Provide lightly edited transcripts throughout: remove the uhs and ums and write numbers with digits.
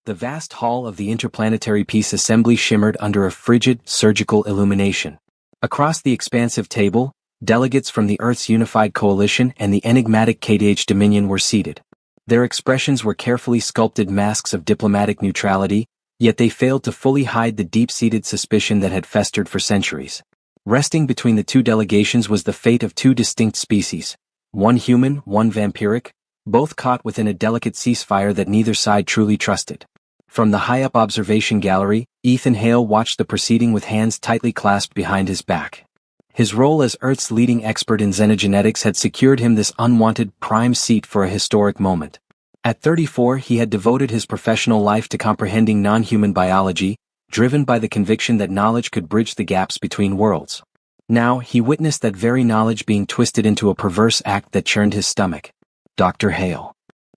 The vast hall of the interplanetary peace assembly shimmered under a frigid, surgical illumination. Across the expansive table, delegates from the Earth's unified coalition and the enigmatic KDH Dominion were seated. Their expressions were carefully sculpted masks of diplomatic neutrality, yet they failed to fully hide the deep-seated suspicion that had festered for centuries. Resting between the two delegations was the fate of two distinct species, one human, one vampiric, both caught within a delicate ceasefire that neither side truly trusted. From the high-up observation gallery, Ethan Hale watched the proceeding with hands tightly clasped behind his back. His role as Earth's leading expert in xenogenetics had secured him this unwanted prime seat for a historic moment. At 34, he had devoted his professional life to comprehending non-human biology, driven by the conviction that knowledge could bridge the gaps between worlds. Now, he witnessed that very knowledge being twisted into a perverse act that churned his stomach. Dr. Hale.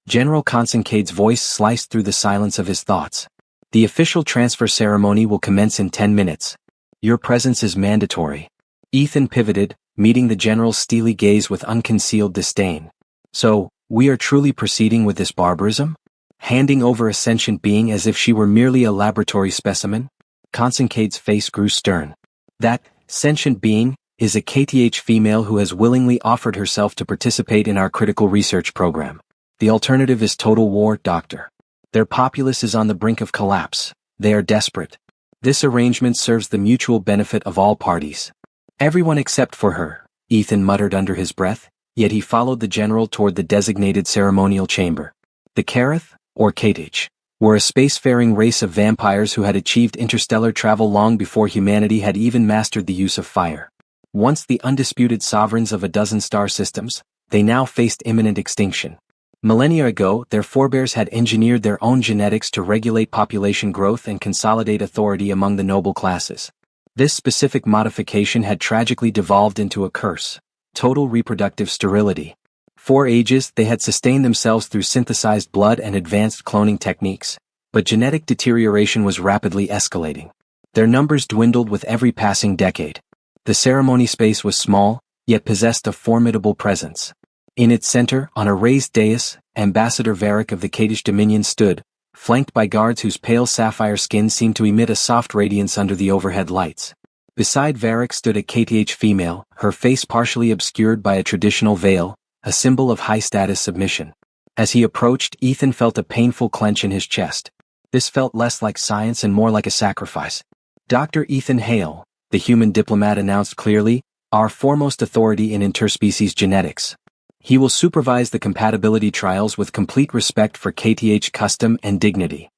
General Consincade's voice sliced through the silence of his thoughts. The official transfer ceremony will commence in 10 minutes. Your presence is mandatory. Ethan pivoted, meeting the general's steely gaze with unconcealed disdain. So, we are truly proceeding with this barbarism? Handing over a sentient being as if she were merely a laboratory specimen? Consincade's face grew stern. That sentient being is a KTH female who has willingly offered herself to participate in our critical research program. The alternative is total war, Doctor. Their populace is on the brink of collapse. They are desperate. This arrangement serves the mutual benefit of all parties. Everyone except for her, Ethan muttered under his breath, yet he followed the general toward the designated ceremonial chamber. The Karath, or KTH, were a spacefaring race of vampires who had achieved interstellar travel long before humanity had even mastered the use of fire. Once the undisputed sovereigns of a dozen star systems, they now faced imminent extinction. Millennia ago, their forebears had engineered their own genetics to regulate population growth and consolidate authority among the noble classes. This specific modification had tragically devolved into a curse: total reproductive sterility. For ages, they had sustained themselves through synthesized blood and advanced cloning techniques, but genetic deterioration was rapidly escalating. Their numbers dwindled with every passing decade. The ceremony space was small, yet possessed a formidable presence. In its center, on a raised dais, Ambassador Varric of the KTH Dominion stood, flanked by guards whose pale sapphire skin seemed to emit a soft radiance under the overhead lights. Beside Varric stood a KTH female, her face partially obscured by a traditional veil, a symbol of high-status submission. As he approached, Ethan felt a painful clench in his chest. This felt less like science and more like a sacrifice. Dr. Ethan Hale, the human diplomat announced clearly, our foremost authority in interspecies genetics. He will supervise the compatibility trials with complete respect for KTH custom and dignity.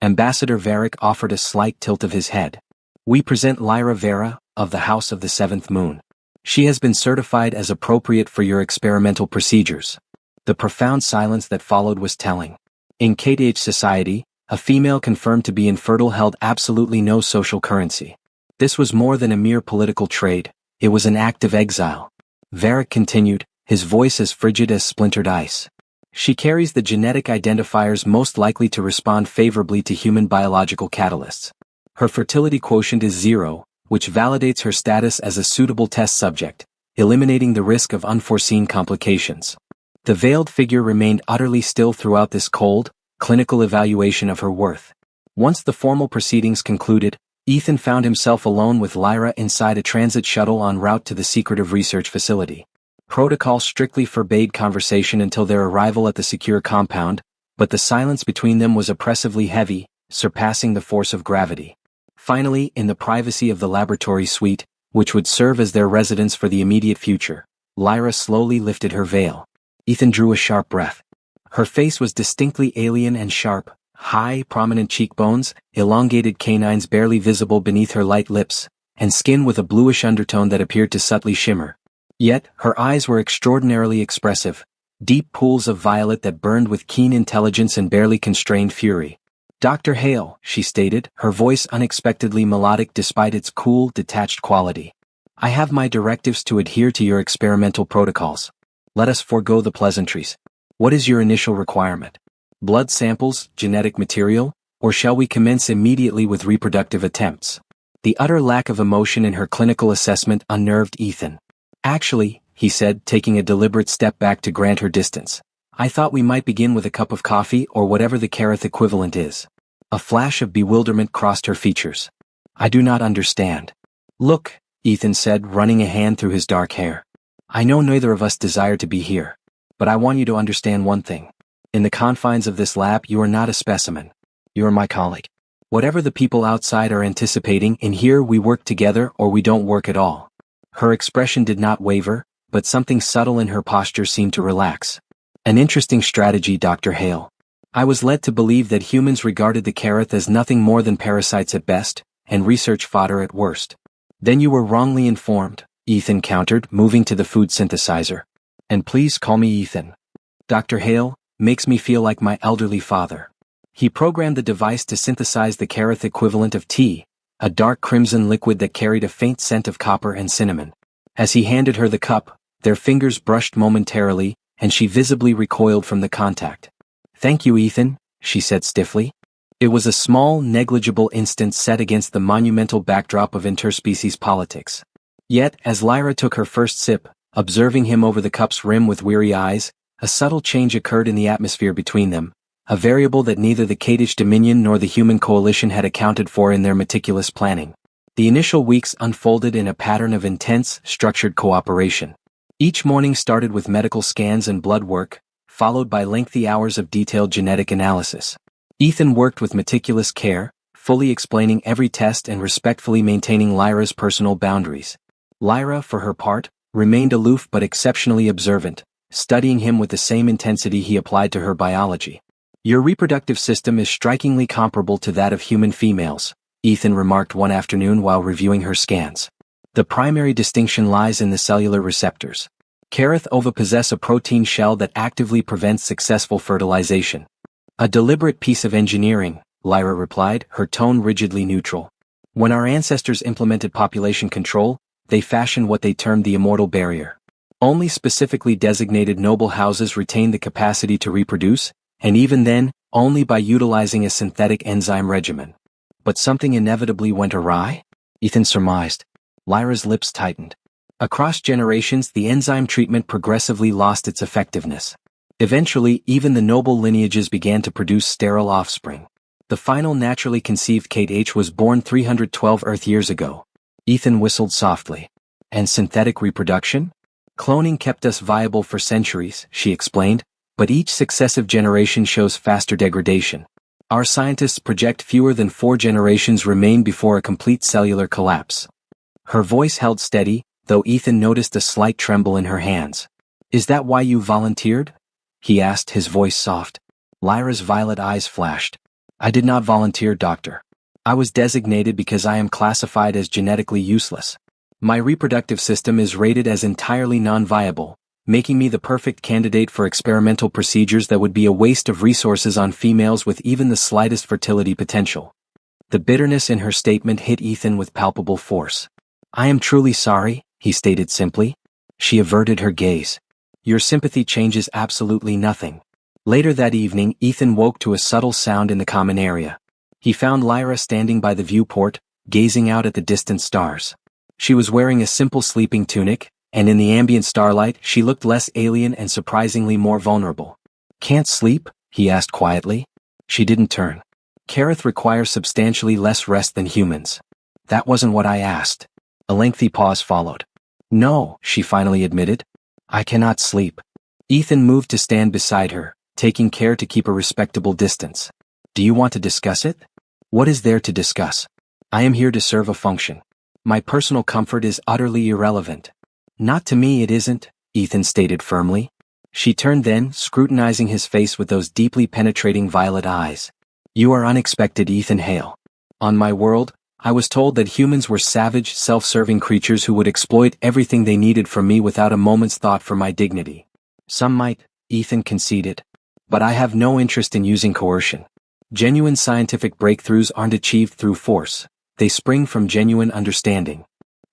Ambassador Varric offered a slight tilt of his head. We present Lyra Vera, of the House of the Seventh Moon. She has been certified as appropriate for your experimental procedures. The profound silence that followed was telling. In KTH society, a female confirmed to be infertile held absolutely no social currency. This was more than a mere political trade, it was an act of exile. Varric continued, his voice as frigid as splintered ice. She carries the genetic identifiers most likely to respond favorably to human biological catalysts. Her fertility quotient is 0, which validates her status as a suitable test subject, eliminating the risk of unforeseen complications. The veiled figure remained utterly still throughout this cold, clinical evaluation of her worth. Once the formal proceedings concluded, Ethan found himself alone with Lyra inside a transit shuttle en route to the secretive research facility. Protocol strictly forbade conversation until their arrival at the secure compound, but the silence between them was oppressively heavy, surpassing the force of gravity. Finally, in the privacy of the laboratory suite, which would serve as their residence for the immediate future, Lyra slowly lifted her veil. Ethan drew a sharp breath. Her face was distinctly alien and sharp, high, prominent cheekbones, elongated canines barely visible beneath her light lips, and skin with a bluish undertone that appeared to subtly shimmer. Yet, her eyes were extraordinarily expressive, deep pools of violet that burned with keen intelligence and barely constrained fury. Dr. Hale, she stated, her voice unexpectedly melodic despite its cool, detached quality. I have my directives to adhere to your experimental protocols. Let us forego the pleasantries. What is your initial requirement? Blood samples, genetic material, or shall we commence immediately with reproductive attempts? The utter lack of emotion in her clinical assessment unnerved Ethan. Actually, he said, taking a deliberate step back to grant her distance, I thought we might begin with a cup of coffee or whatever the Karath equivalent is. A flash of bewilderment crossed her features. I do not understand. Look, Ethan said, running a hand through his dark hair. I know neither of us desire to be here. But I want you to understand one thing. In the confines of this lab, you are not a specimen. You are my colleague. Whatever the people outside are anticipating, in here we work together or we don't work at all. Her expression did not waver, but something subtle in her posture seemed to relax. An interesting strategy, Dr. Hale. I was led to believe that humans regarded the Karath as nothing more than parasites at best, and research fodder at worst. Then you were wrongly informed, Ethan countered, moving to the food synthesizer. And please call me Ethan. Dr. Hale makes me feel like my elderly father. He programmed the device to synthesize the Karath equivalent of tea, a dark crimson liquid that carried a faint scent of copper and cinnamon. As he handed her the cup, their fingers brushed momentarily, and she visibly recoiled from the contact. Thank you, Ethan, she said stiffly. It was a small, negligible instance set against the monumental backdrop of interspecies politics. Yet, as Lyra took her first sip, observing him over the cup's rim with weary eyes, a subtle change occurred in the atmosphere between them, a variable that neither the Kadish Dominion nor the human coalition had accounted for in their meticulous planning. The initial weeks unfolded in a pattern of intense, structured cooperation. Each morning started with medical scans and blood work, followed by lengthy hours of detailed genetic analysis. Ethan worked with meticulous care, fully explaining every test and respectfully maintaining Lyra's personal boundaries. Lyra, for her part, remained aloof but exceptionally observant, studying him with the same intensity he applied to her biology. Your reproductive system is strikingly comparable to that of human females, Ethan remarked one afternoon while reviewing her scans. The primary distinction lies in the cellular receptors. Karath ova possess a protein shell that actively prevents successful fertilization. A deliberate piece of engineering, Lyra replied, her tone rigidly neutral. When our ancestors implemented population control, they fashioned what they termed the immortal barrier. Only specifically designated noble houses retained the capacity to reproduce, and even then, only by utilizing a synthetic enzyme regimen. But something inevitably went awry? Ethan surmised. Lyra's lips tightened. Across generations, the enzyme treatment progressively lost its effectiveness. Eventually, even the noble lineages began to produce sterile offspring. The final naturally conceived Kate H was born 312 Earth years ago. Ethan whistled softly. And synthetic reproduction? Cloning kept us viable for centuries, she explained, but each successive generation shows faster degradation. Our scientists project fewer than 4 generations remain before a complete cellular collapse. Her voice held steady, though Ethan noticed a slight tremble in her hands. Is that why you volunteered? He asked, his voice soft. Lyra's violet eyes flashed. I did not volunteer, doctor. I was designated because I am classified as genetically useless. My reproductive system is rated as entirely non-viable, making me the perfect candidate for experimental procedures that would be a waste of resources on females with even the slightest fertility potential. The bitterness in her statement hit Ethan with palpable force. I am truly sorry, he stated simply. She averted her gaze. Your sympathy changes absolutely nothing. Later that evening, Ethan woke to a subtle sound in the common area. He found Lyra standing by the viewport, gazing out at the distant stars. She was wearing a simple sleeping tunic, and in the ambient starlight she looked less alien and surprisingly more vulnerable. Can't sleep? He asked quietly. She didn't turn. Karath requires substantially less rest than humans. That wasn't what I asked. A lengthy pause followed. No, she finally admitted. I cannot sleep. Ethan moved to stand beside her, taking care to keep a respectable distance. Do you want to discuss it? What is there to discuss? I am here to serve a function. My personal comfort is utterly irrelevant. Not to me it isn't, Ethan stated firmly. She turned then, scrutinizing his face with those deeply penetrating violet eyes. You are unexpected, Ethan Hale. On my world, I was told that humans were savage, self-serving creatures who would exploit everything they needed from me without a moment's thought for my dignity. Some might, Ethan conceded. But I have no interest in using coercion. Genuine scientific breakthroughs aren't achieved through force. They spring from genuine understanding.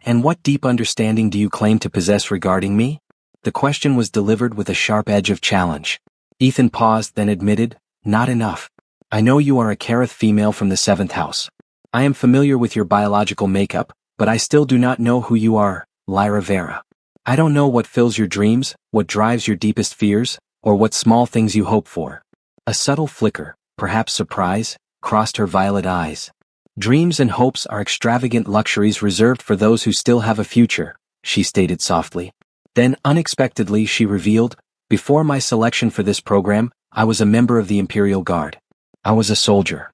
And what deep understanding do you claim to possess regarding me? The question was delivered with a sharp edge of challenge. Ethan paused, then admitted, not enough. I know you are a Karath female from the 7th house. I am familiar with your biological makeup, but I still do not know who you are, Lyra Vera. I don't know what fills your dreams, what drives your deepest fears, or what small things you hope for. A subtle flicker, perhaps surprise, crossed her violet eyes. Dreams and hopes are extravagant luxuries reserved for those who still have a future, she stated softly. Then unexpectedly she revealed, before my selection for this program, I was a member of the Imperial Guard. I was a soldier.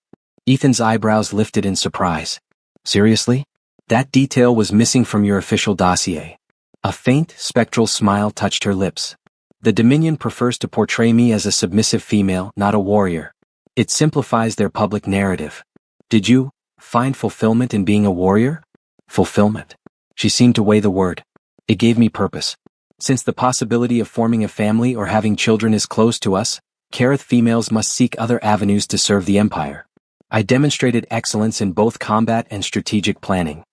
Ethan's eyebrows lifted in surprise. Seriously? That detail was missing from your official dossier. A faint, spectral smile touched her lips. The Dominion prefers to portray me as a submissive female, not a warrior. It simplifies their public narrative. Did you find fulfillment in being a warrior? Fulfillment. She seemed to weigh the word. It gave me purpose. Since the possibility of forming a family or having children is close to us, Kareth females must seek other avenues to serve the Empire. I demonstrated excellence in both combat and strategic planning.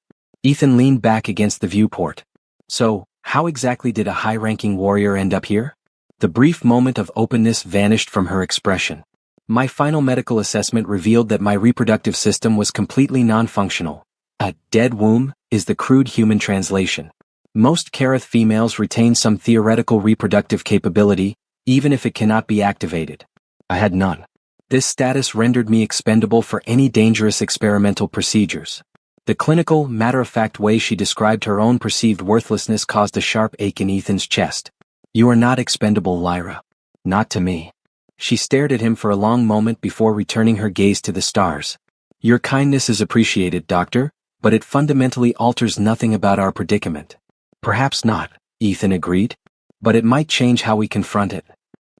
Ethan leaned back against the viewport. So, how exactly did a high-ranking warrior end up here? The brief moment of openness vanished from her expression. My final medical assessment revealed that my reproductive system was completely non-functional. A dead womb is the crude human translation. Most Kareth females retain some theoretical reproductive capability, even if it cannot be activated. I had none. This status rendered me expendable for any dangerous experimental procedures. The clinical, matter-of-fact way she described her own perceived worthlessness caused a sharp ache in Ethan's chest. You are not expendable, Lyra. Not to me. She stared at him for a long moment before returning her gaze to the stars. Your kindness is appreciated, Doctor, but it fundamentally alters nothing about our predicament. Perhaps not, Ethan agreed, but it might change how we confront it.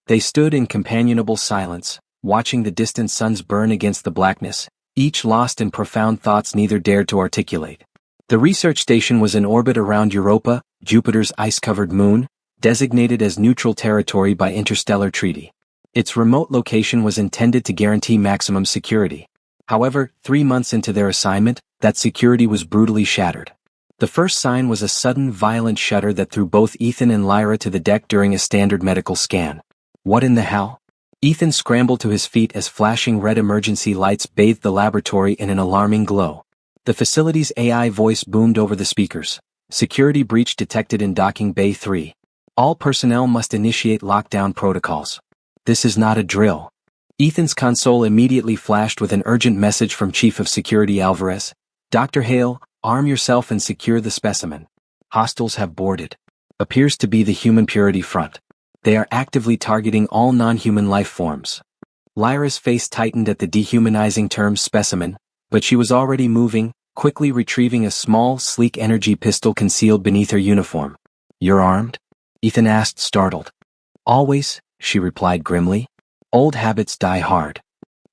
They stood in companionable silence, watching the distant suns burn against the blackness, each lost in profound thoughts neither dared to articulate. The research station was in orbit around Europa, Jupiter's ice-covered moon, designated as neutral territory by interstellar treaty. Its remote location was intended to guarantee maximum security. However, 3 months into their assignment, that security was brutally shattered. The first sign was a sudden violent shudder that threw both Ethan and Lyra to the deck during a standard medical scan. What in the hell? Ethan scrambled to his feet as flashing red emergency lights bathed the laboratory in an alarming glow. The facility's AI voice boomed over the speakers. Security breach detected in Docking Bay 3. All personnel must initiate lockdown protocols. This is not a drill. Ethan's console immediately flashed with an urgent message from Chief of Security Alvarez. Dr. Hale, arm yourself and secure the specimen. Hostiles have boarded. Appears to be the Human Purity Front. They are actively targeting all non-human life forms. Lyra's face tightened at the dehumanizing term specimen, but she was already moving, quickly retrieving a small, sleek energy pistol concealed beneath her uniform. You're armed? Ethan asked, startled. Always, she replied grimly. Old habits die hard.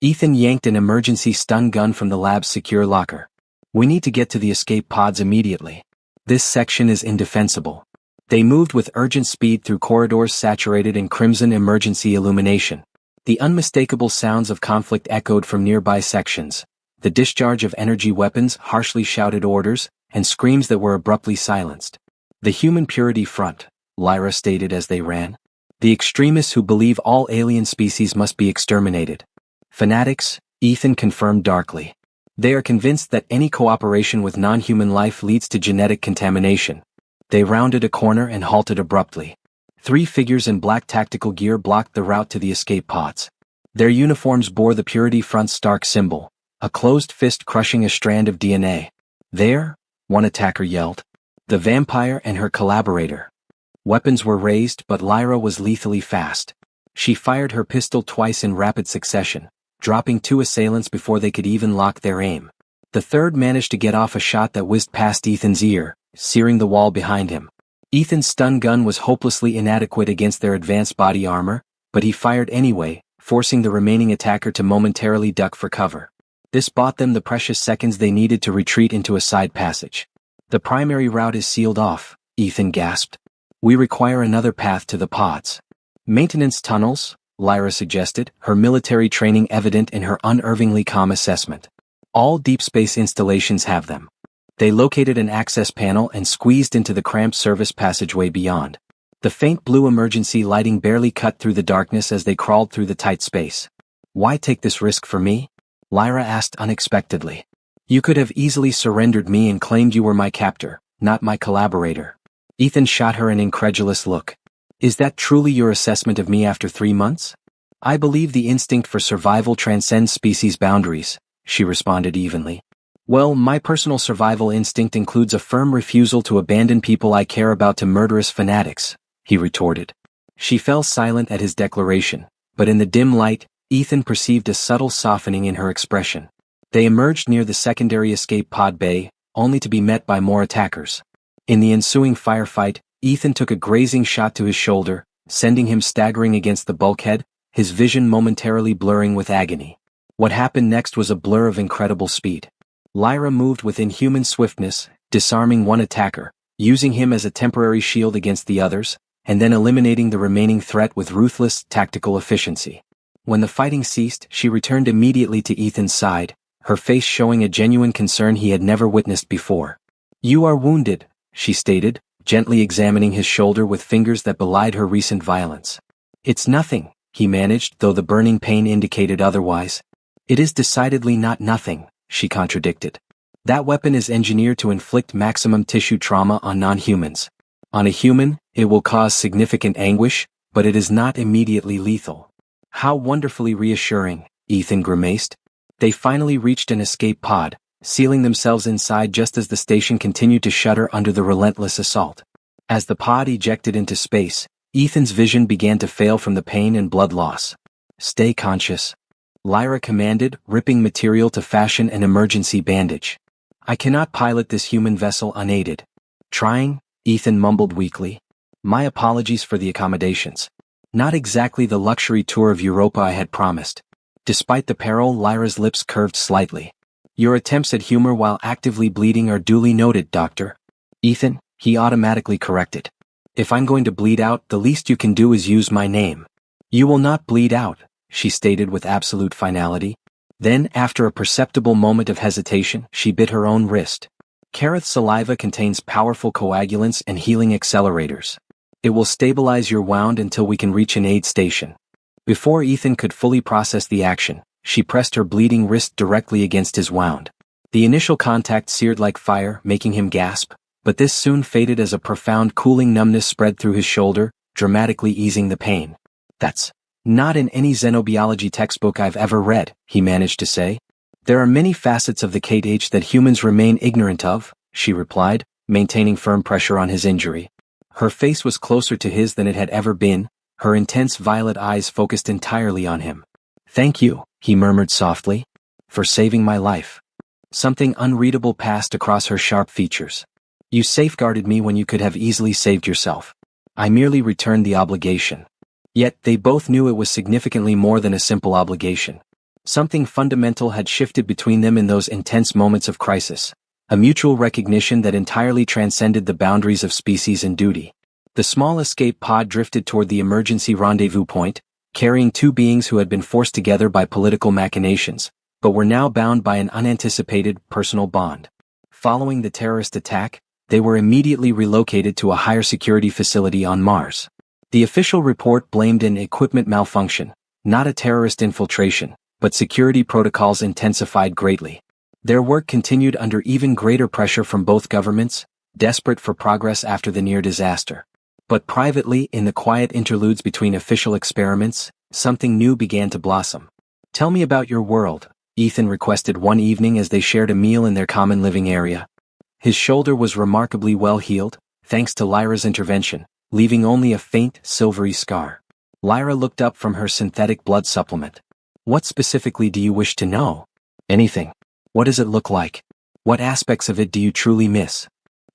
Ethan yanked an emergency stun gun from the lab's secure locker. We need to get to the escape pods immediately. This section is indefensible. They moved with urgent speed through corridors saturated in crimson emergency illumination. The unmistakable sounds of conflict echoed from nearby sections. The discharge of energy weapons, harshly shouted orders, and screams that were abruptly silenced. The Human Purity Front, Lyra stated as they ran. The extremists who believe all alien species must be exterminated. Fanatics, Ethan confirmed darkly. They are convinced that any cooperation with non-human life leads to genetic contamination. They rounded a corner and halted abruptly. 3 figures in black tactical gear blocked the route to the escape pods. Their uniforms bore the Purity Front's stark symbol, a closed fist crushing a strand of DNA. There, one attacker yelled. The vampire and her collaborator. Weapons were raised, but Lyra was lethally fast. She fired her pistol twice in rapid succession, dropping 2 assailants before they could even lock their aim. The third managed to get off a shot that whizzed past Ethan's ear, searing the wall behind him. Ethan's stun gun was hopelessly inadequate against their advanced body armor, but he fired anyway, forcing the remaining attacker to momentarily duck for cover. This bought them the precious seconds they needed to retreat into a side passage. The primary route is sealed off, Ethan gasped. We require another path to the pods. Maintenance tunnels, Lyra suggested, her military training evident in her unervingly calm assessment. All deep space installations have them. They located an access panel and squeezed into the cramped service passageway beyond. The faint blue emergency lighting barely cut through the darkness as they crawled through the tight space. Why take this risk for me? Lyra asked unexpectedly. You could have easily surrendered me and claimed you were my captor, not my collaborator. Ethan shot her an incredulous look. Is that truly your assessment of me after 3 months? I believe the instinct for survival transcends species boundaries, she responded evenly. Well, my personal survival instinct includes a firm refusal to abandon people I care about to murderous fanatics, he retorted. She fell silent at his declaration, but in the dim light, Ethan perceived a subtle softening in her expression. They emerged near the secondary escape pod bay, only to be met by more attackers. In the ensuing firefight, Ethan took a grazing shot to his shoulder, sending him staggering against the bulkhead, his vision momentarily blurring with agony. What happened next was a blur of incredible speed. Lyra moved with inhuman swiftness, disarming one attacker, using him as a temporary shield against the others, and then eliminating the remaining threat with ruthless, tactical efficiency. When the fighting ceased, she returned immediately to Ethan's side, her face showing a genuine concern he had never witnessed before. You are wounded, she stated, gently examining his shoulder with fingers that belied her recent violence. It's nothing, he managed, though the burning pain indicated otherwise. It is decidedly not nothing, she contradicted. That weapon is engineered to inflict maximum tissue trauma on non-humans. On a human, it will cause significant anguish, but it is not immediately lethal. How wonderfully reassuring, Ethan grimaced. They finally reached an escape pod, sealing themselves inside just as the station continued to shudder under the relentless assault. As the pod ejected into space, Ethan's vision began to fail from the pain and blood loss. Stay conscious, Lyra commanded, ripping material to fashion an emergency bandage. I cannot pilot this human vessel unaided. Trying? Ethan mumbled weakly. My apologies for the accommodations. Not exactly the luxury tour of Europa I had promised. Despite the peril, Lyra's lips curved slightly. Your attempts at humor while actively bleeding are duly noted, Doctor. Ethan, he automatically corrected. If I'm going to bleed out, the least you can do is use my name. You will not bleed out, she stated with absolute finality. Then, after a perceptible moment of hesitation, she bit her own wrist. Kareth's saliva contains powerful coagulants and healing accelerators. It will stabilize your wound until we can reach an aid station. Before Ethan could fully process the action, she pressed her bleeding wrist directly against his wound. The initial contact seared like fire, making him gasp, but this soon faded as a profound cooling numbness spread through his shoulder, dramatically easing the pain. That's not in any xenobiology textbook I've ever read, he managed to say. There are many facets of the KH that humans remain ignorant of, she replied, maintaining firm pressure on his injury. Her face was closer to his than it had ever been, her intense violet eyes focused entirely on him. Thank you, he murmured softly, for saving my life. Something unreadable passed across her sharp features. You safeguarded me when you could have easily saved yourself. I merely returned the obligation. Yet they both knew it was significantly more than a simple obligation. Something fundamental had shifted between them in those intense moments of crisis, a mutual recognition that entirely transcended the boundaries of species and duty. The small escape pod drifted toward the emergency rendezvous point, carrying two beings who had been forced together by political machinations, but were now bound by an unanticipated personal bond. Following the terrorist attack, they were immediately relocated to a higher security facility on Mars. The official report blamed an equipment malfunction, not a terrorist infiltration, but security protocols intensified greatly. Their work continued under even greater pressure from both governments, desperate for progress after the near disaster. But privately, in the quiet interludes between official experiments, something new began to blossom. Tell me about your world, Ethan requested one evening as they shared a meal in their common living area. His shoulder was remarkably well healed, thanks to Lyra's intervention, leaving only a faint, silvery scar. Lyra looked up from her synthetic blood supplement. What specifically do you wish to know? Anything. What does it look like? What aspects of it do you truly miss?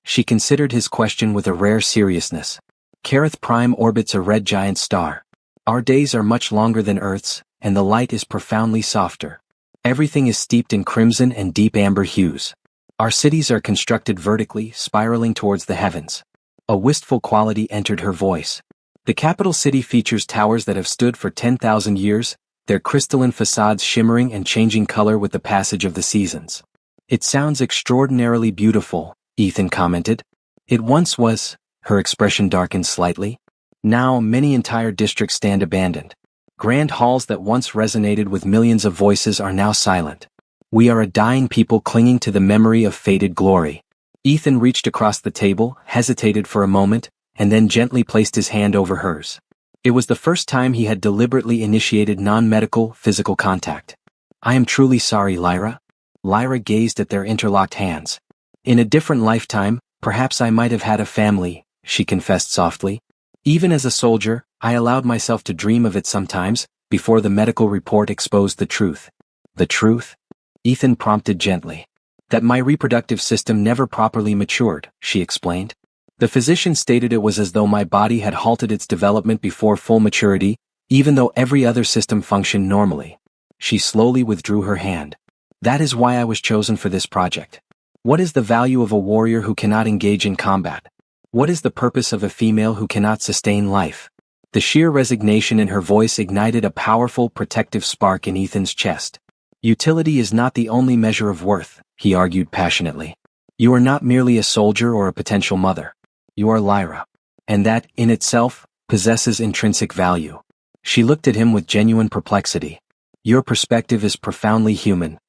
She considered his question with a rare seriousness. Kareth Prime orbits a red giant star. Our days are much longer than Earth's, and the light is profoundly softer. Everything is steeped in crimson and deep amber hues. Our cities are constructed vertically, spiraling towards the heavens. A wistful quality entered her voice. The capital city features towers that have stood for 10,000 years, their crystalline facades shimmering and changing color with the passage of the seasons. It sounds extraordinarily beautiful, Ethan commented. It once was, her expression darkened slightly. Now many entire districts stand abandoned. Grand halls that once resonated with millions of voices are now silent. We are a dying people clinging to the memory of faded glory. Ethan reached across the table, hesitated for a moment, and then gently placed his hand over hers. It was the first time he had deliberately initiated non-medical, physical contact. I am truly sorry, Lyra. Lyra gazed at their interlocked hands. In a different lifetime, perhaps I might have had a family, she confessed softly. Even as a soldier, I allowed myself to dream of it sometimes, before the medical report exposed the truth. The truth? Ethan prompted gently. That my reproductive system never properly matured, she explained. The physician stated it was as though my body had halted its development before full maturity, even though every other system functioned normally. She slowly withdrew her hand. That is why I was chosen for this project. What is the value of a warrior who cannot engage in combat? What is the purpose of a female who cannot sustain life? The sheer resignation in her voice ignited a powerful protective spark in Ethan's chest. Utility is not the only measure of worth, he argued passionately. You are not merely a soldier or a potential mother. You are Lyra. And that, in itself, possesses intrinsic value. She looked at him with genuine perplexity. Your perspective is profoundly human.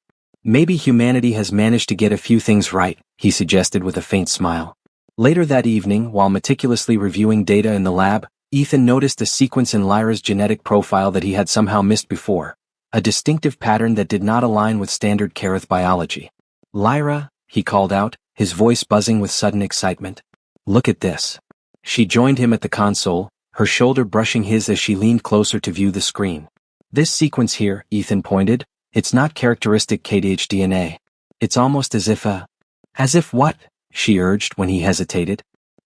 Maybe humanity has managed to get a few things right, he suggested with a faint smile. Later that evening, while meticulously reviewing data in the lab, Ethan noticed a sequence in Lyra's genetic profile that he had somehow missed before, a distinctive pattern that did not align with standard Kareth biology. Lyra, he called out, his voice buzzing with sudden excitement. Look at this. She joined him at the console, her shoulder brushing his as she leaned closer to view the screen. This sequence here, Ethan pointed, it's not characteristic KDH DNA. It's almost as if As if what? She urged when he hesitated.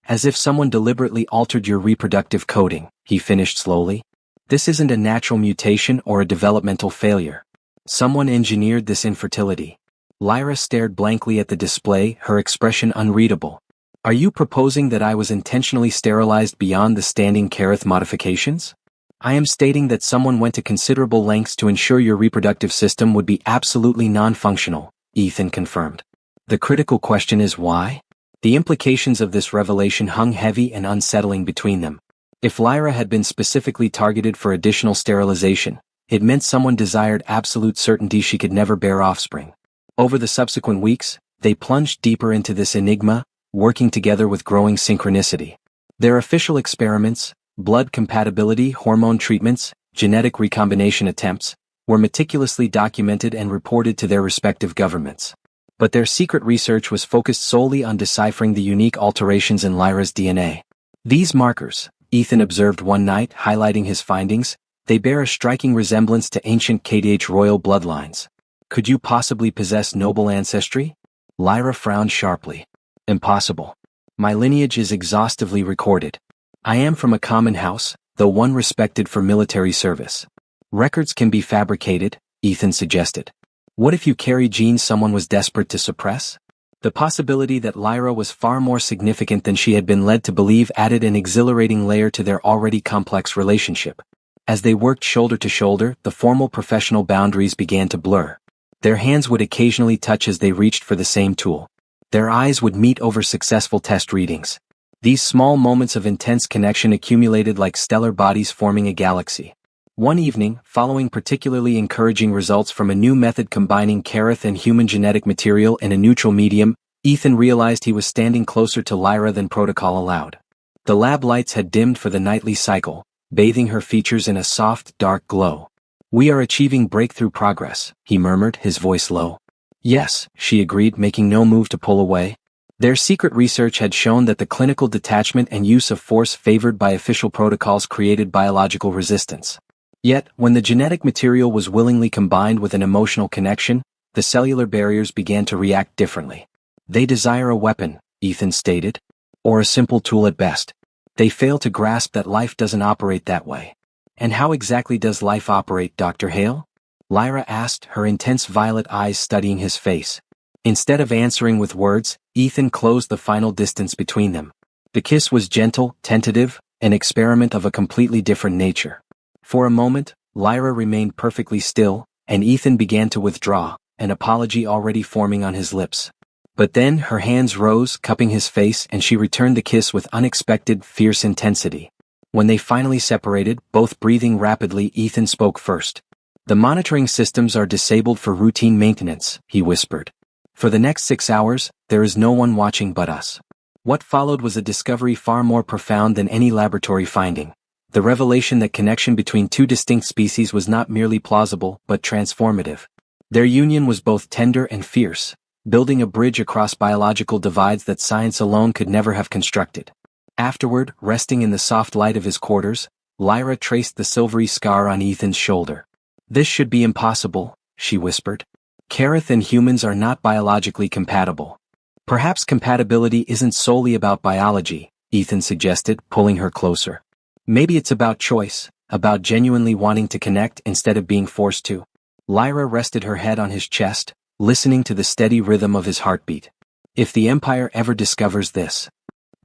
As if someone deliberately altered your reproductive coding, he finished slowly. This isn't a natural mutation or a developmental failure. Someone engineered this infertility. Lyra stared blankly at the display, her expression unreadable. Are you proposing that I was intentionally sterilized beyond the standing Kareth modifications? I am stating that someone went to considerable lengths to ensure your reproductive system would be absolutely non-functional, Ethan confirmed. The critical question is why? The implications of this revelation hung heavy and unsettling between them. If Lyra had been specifically targeted for additional sterilization, it meant someone desired absolute certainty she could never bear offspring. Over the subsequent weeks, they plunged deeper into this enigma, working together with growing synchronicity. Their official experiments, blood compatibility hormone treatments, genetic recombination attempts, were meticulously documented and reported to their respective governments. But their secret research was focused solely on deciphering the unique alterations in Lyra's DNA. These markers, Ethan observed one night, highlighting his findings, they bear a striking resemblance to ancient KDH royal bloodlines. Could you possibly possess noble ancestry? Lyra frowned sharply. Impossible. My lineage is exhaustively recorded. I am from a common house, though one respected for military service. Records can be fabricated, Ethan suggested. What if you carry genes someone was desperate to suppress? The possibility that Lyra was far more significant than she had been led to believe added an exhilarating layer to their already complex relationship. As they worked shoulder to shoulder, the formal professional boundaries began to blur. Their hands would occasionally touch as they reached for the same tool. Their eyes would meet over successful test readings. These small moments of intense connection accumulated like stellar bodies forming a galaxy. One evening, following particularly encouraging results from a new method combining Kareth and human genetic material in a neutral medium, Ethan realized he was standing closer to Lyra than protocol allowed. The lab lights had dimmed for the nightly cycle, bathing her features in a soft, dark glow. We are achieving breakthrough progress, he murmured, his voice low. Yes, she agreed, making no move to pull away. Their secret research had shown that the clinical detachment and use of force favored by official protocols created biological resistance. Yet, when the genetic material was willingly combined with an emotional connection, the cellular barriers began to react differently. They desire a weapon, Ethan stated. Or a simple tool at best. They fail to grasp that life doesn't operate that way. And how exactly does life operate, Dr. Hale? Lyra asked, her intense violet eyes studying his face. Instead of answering with words, Ethan closed the final distance between them. The kiss was gentle, tentative, an experiment of a completely different nature. For a moment, Lyra remained perfectly still, and Ethan began to withdraw, an apology already forming on his lips. But then her hands rose, cupping his face, and she returned the kiss with unexpected, fierce intensity. When they finally separated, both breathing rapidly, Ethan spoke first. The monitoring systems are disabled for routine maintenance, he whispered. For the next 6 hours, there is no one watching but us. What followed was a discovery far more profound than any laboratory finding. The revelation that connection between two distinct species was not merely plausible, but transformative. Their union was both tender and fierce, building a bridge across biological divides that science alone could never have constructed. Afterward, resting in the soft light of his quarters, Lyra traced the silvery scar on Ethan's shoulder. "This should be impossible," she whispered. "Kareth and humans are not biologically compatible." "Perhaps compatibility isn't solely about biology," Ethan suggested, pulling her closer. "Maybe it's about choice, about genuinely wanting to connect instead of being forced to." Lyra rested her head on his chest, listening to the steady rhythm of his heartbeat. "If the Empire ever discovers this."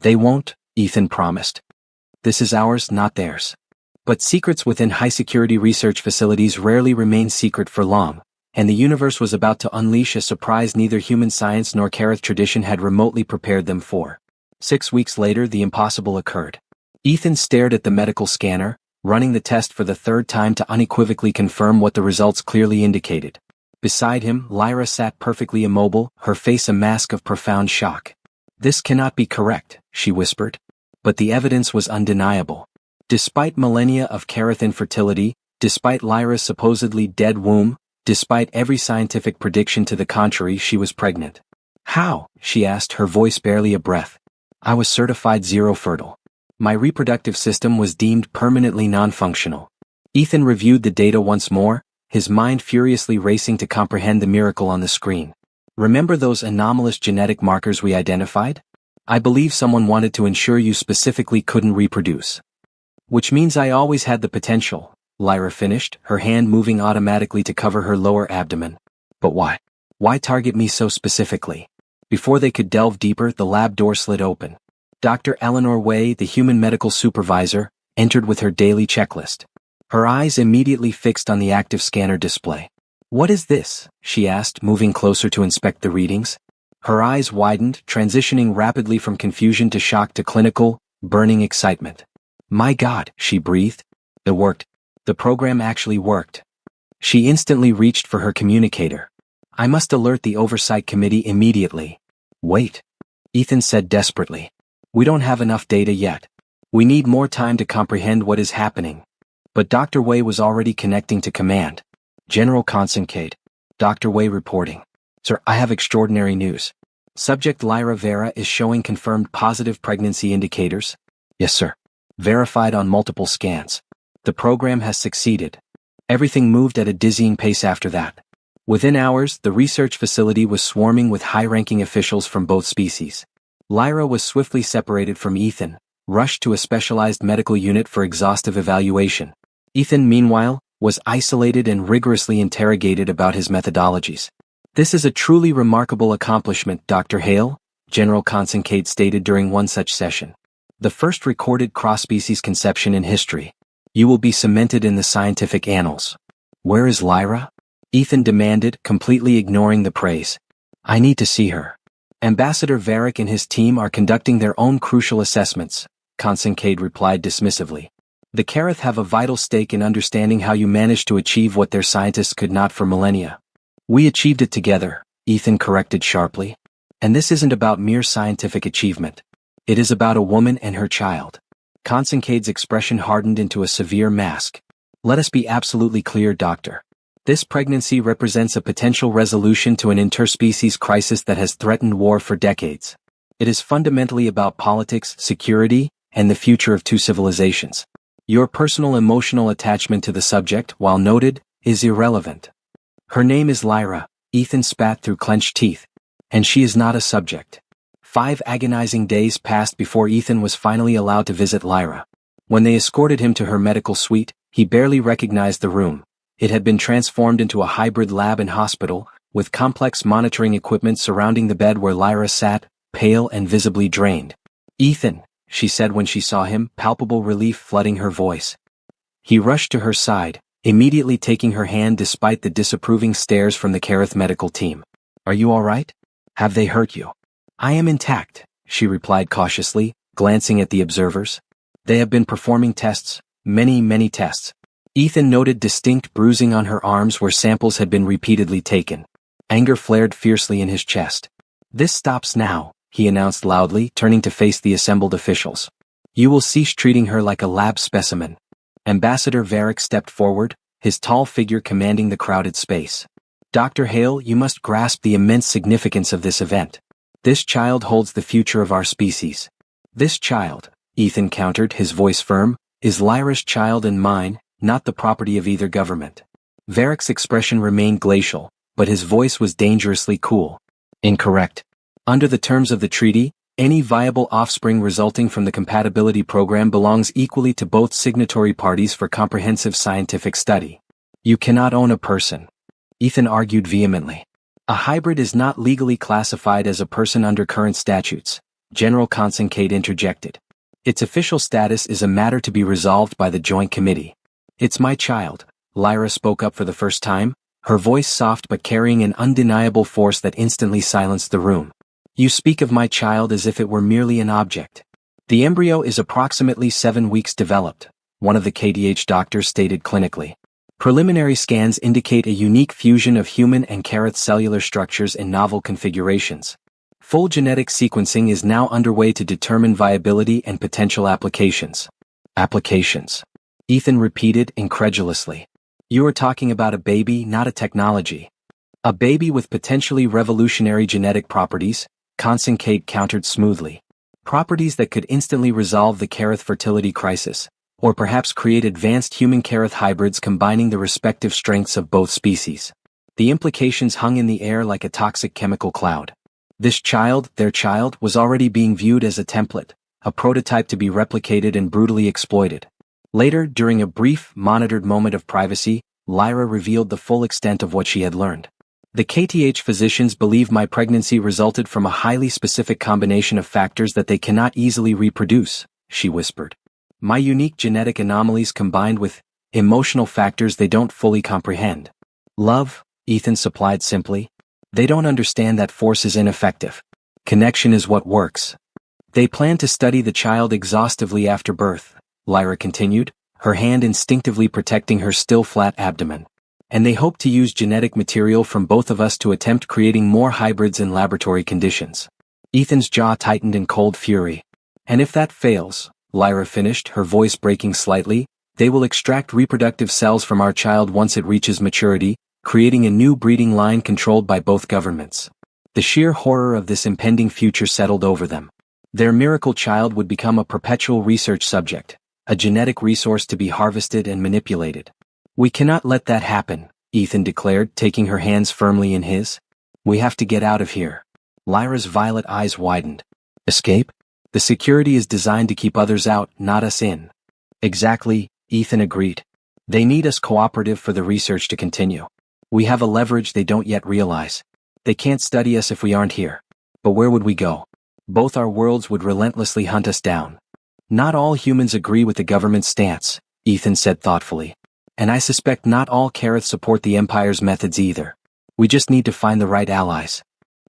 "They won't," Ethan promised. "This is ours, not theirs." But secrets within high-security research facilities rarely remain secret for long, and the universe was about to unleash a surprise neither human science nor Kareth tradition had remotely prepared them for. 6 weeks later, the impossible occurred. Ethan stared at the medical scanner, running the test for the third time to unequivocally confirm what the results clearly indicated. Beside him, Lyra sat perfectly immobile, her face a mask of profound shock. "This cannot be correct," she whispered. But the evidence was undeniable. Despite millennia of Kareth infertility, despite Lyra's supposedly dead womb, despite every scientific prediction to the contrary, she was pregnant. "How?" she asked, her voice barely a breath. "I was certified zero fertile. My reproductive system was deemed permanently non-functional." Ethan reviewed the data once more, his mind furiously racing to comprehend the miracle on the screen. "Remember those anomalous genetic markers we identified? I believe someone wanted to ensure you specifically couldn't reproduce." "Which means I always had the potential," Lyra finished, her hand moving automatically to cover her lower abdomen. "But why? Why target me so specifically?" Before they could delve deeper, the lab door slid open. Dr. Eleanor Way, the human medical supervisor, entered with her daily checklist. Her eyes immediately fixed on the active scanner display. "What is this?" she asked, moving closer to inspect the readings. Her eyes widened, transitioning rapidly from confusion to shock to clinical, burning excitement. "My God," she breathed. "It worked. The program actually worked." She instantly reached for her communicator. "I must alert the Oversight Committee immediately." "Wait," Ethan said desperately. "We don't have enough data yet. We need more time to comprehend what is happening." But Dr. Way was already connecting to command. "General Consincate." Dr. Way reporting. "Sir, I have extraordinary news. Subject Lyra Vera is showing confirmed positive pregnancy indicators." "Yes, sir." "Verified on multiple scans. The program has succeeded." Everything moved at a dizzying pace after that. Within hours, the research facility was swarming with high-ranking officials from both species. Lyra was swiftly separated from Ethan, rushed to a specialized medical unit for exhaustive evaluation. Ethan, meanwhile, was isolated and rigorously interrogated about his methodologies. "This is a truly remarkable accomplishment, Dr. Hale," General Consincate stated during one such session. "The first recorded cross-species conception in history. You will be cemented in the scientific annals." "Where is Lyra?" Ethan demanded, completely ignoring the praise. "I need to see her." "Ambassador Varick and his team are conducting their own crucial assessments," Consincate replied dismissively. "The Kareth have a vital stake in understanding how you managed to achieve what their scientists could not for millennia." "We achieved it together," Ethan corrected sharply. "And this isn't about mere scientific achievement. It is about a woman and her child." Consincate's expression hardened into a severe mask. "Let us be absolutely clear, Doctor. This pregnancy represents a potential resolution to an interspecies crisis that has threatened war for decades. It is fundamentally about politics, security, and the future of two civilizations. Your personal emotional attachment to the subject, while noted, is irrelevant." "Her name is Lyra," Ethan spat through clenched teeth. "And she is not a subject." 5 agonizing days passed before Ethan was finally allowed to visit Lyra. When they escorted him to her medical suite, he barely recognized the room. It had been transformed into a hybrid lab and hospital, with complex monitoring equipment surrounding the bed where Lyra sat, pale and visibly drained. "Ethan," she said when she saw him, palpable relief flooding her voice. He rushed to her side, immediately taking her hand despite the disapproving stares from the Kareth medical team. "Are you all right? Have they hurt you?" "I am intact," she replied cautiously, glancing at the observers. "They have been performing tests, many tests." Ethan noted distinct bruising on her arms where samples had been repeatedly taken. Anger flared fiercely in his chest. "This stops now," he announced loudly, turning to face the assembled officials. You will cease treating her like a lab specimen. Ambassador Varick stepped forward, his tall figure commanding the crowded space. Dr. Hale, you must grasp the immense significance of this event. This child holds the future of our species. This child, Ethan countered, his voice firm, is Lyra's child and mine, not the property of either government. Varick's expression remained glacial, but his voice was dangerously cool. Incorrect. Under the terms of the treaty, any viable offspring resulting from the compatibility program belongs equally to both signatory parties for comprehensive scientific study. You cannot own a person. Ethan argued vehemently. A hybrid is not legally classified as a person under current statutes, General Consincate interjected. Its official status is a matter to be resolved by the Joint Committee. It's my child, Lyra spoke up for the first time, her voice soft but carrying an undeniable force that instantly silenced the room. You speak of my child as if it were merely an object. The embryo is approximately 7 weeks developed, one of the KDH doctors stated clinically. Preliminary scans indicate a unique fusion of human and Kareth cellular structures in novel configurations. Full genetic sequencing is now underway to determine viability and potential applications. Applications? Ethan repeated incredulously. You are talking about a baby, not a technology. A baby with potentially revolutionary genetic properties, Consincate countered smoothly. Properties that could instantly resolve the Kareth fertility crisis, or perhaps create advanced human-Kareth hybrids combining the respective strengths of both species. The implications hung in the air like a toxic chemical cloud. This child, their child, was already being viewed as a template, a prototype to be replicated and brutally exploited. Later, during a brief, monitored moment of privacy, Lyra revealed the full extent of what she had learned. The KTH physicians believe my pregnancy resulted from a highly specific combination of factors that they cannot easily reproduce, she whispered. My unique genetic anomalies combined with emotional factors they don't fully comprehend. Love, Ethan supplied simply. They don't understand that force is ineffective. Connection is what works. They plan to study the child exhaustively after birth, Lyra continued, her hand instinctively protecting her still flat abdomen. And they hope to use genetic material from both of us to attempt creating more hybrids in laboratory conditions. Ethan's jaw tightened in cold fury. And if that fails, Lyra finished, her voice breaking slightly, they will extract reproductive cells from our child once it reaches maturity, creating a new breeding line controlled by both governments. The sheer horror of this impending future settled over them. Their miracle child would become a perpetual research subject, a genetic resource to be harvested and manipulated. We cannot let that happen, Ethan declared, taking her hands firmly in his. We have to get out of here. Lyra's violet eyes widened. Escape? The security is designed to keep others out, not us in. Exactly, Ethan agreed. They need us cooperative for the research to continue. We have a leverage they don't yet realize. They can't study us if we aren't here. But where would we go? Both our worlds would relentlessly hunt us down. Not all humans agree with the government's stance, Ethan said thoughtfully. And I suspect not all Kareth support the Empire's methods either. We just need to find the right allies.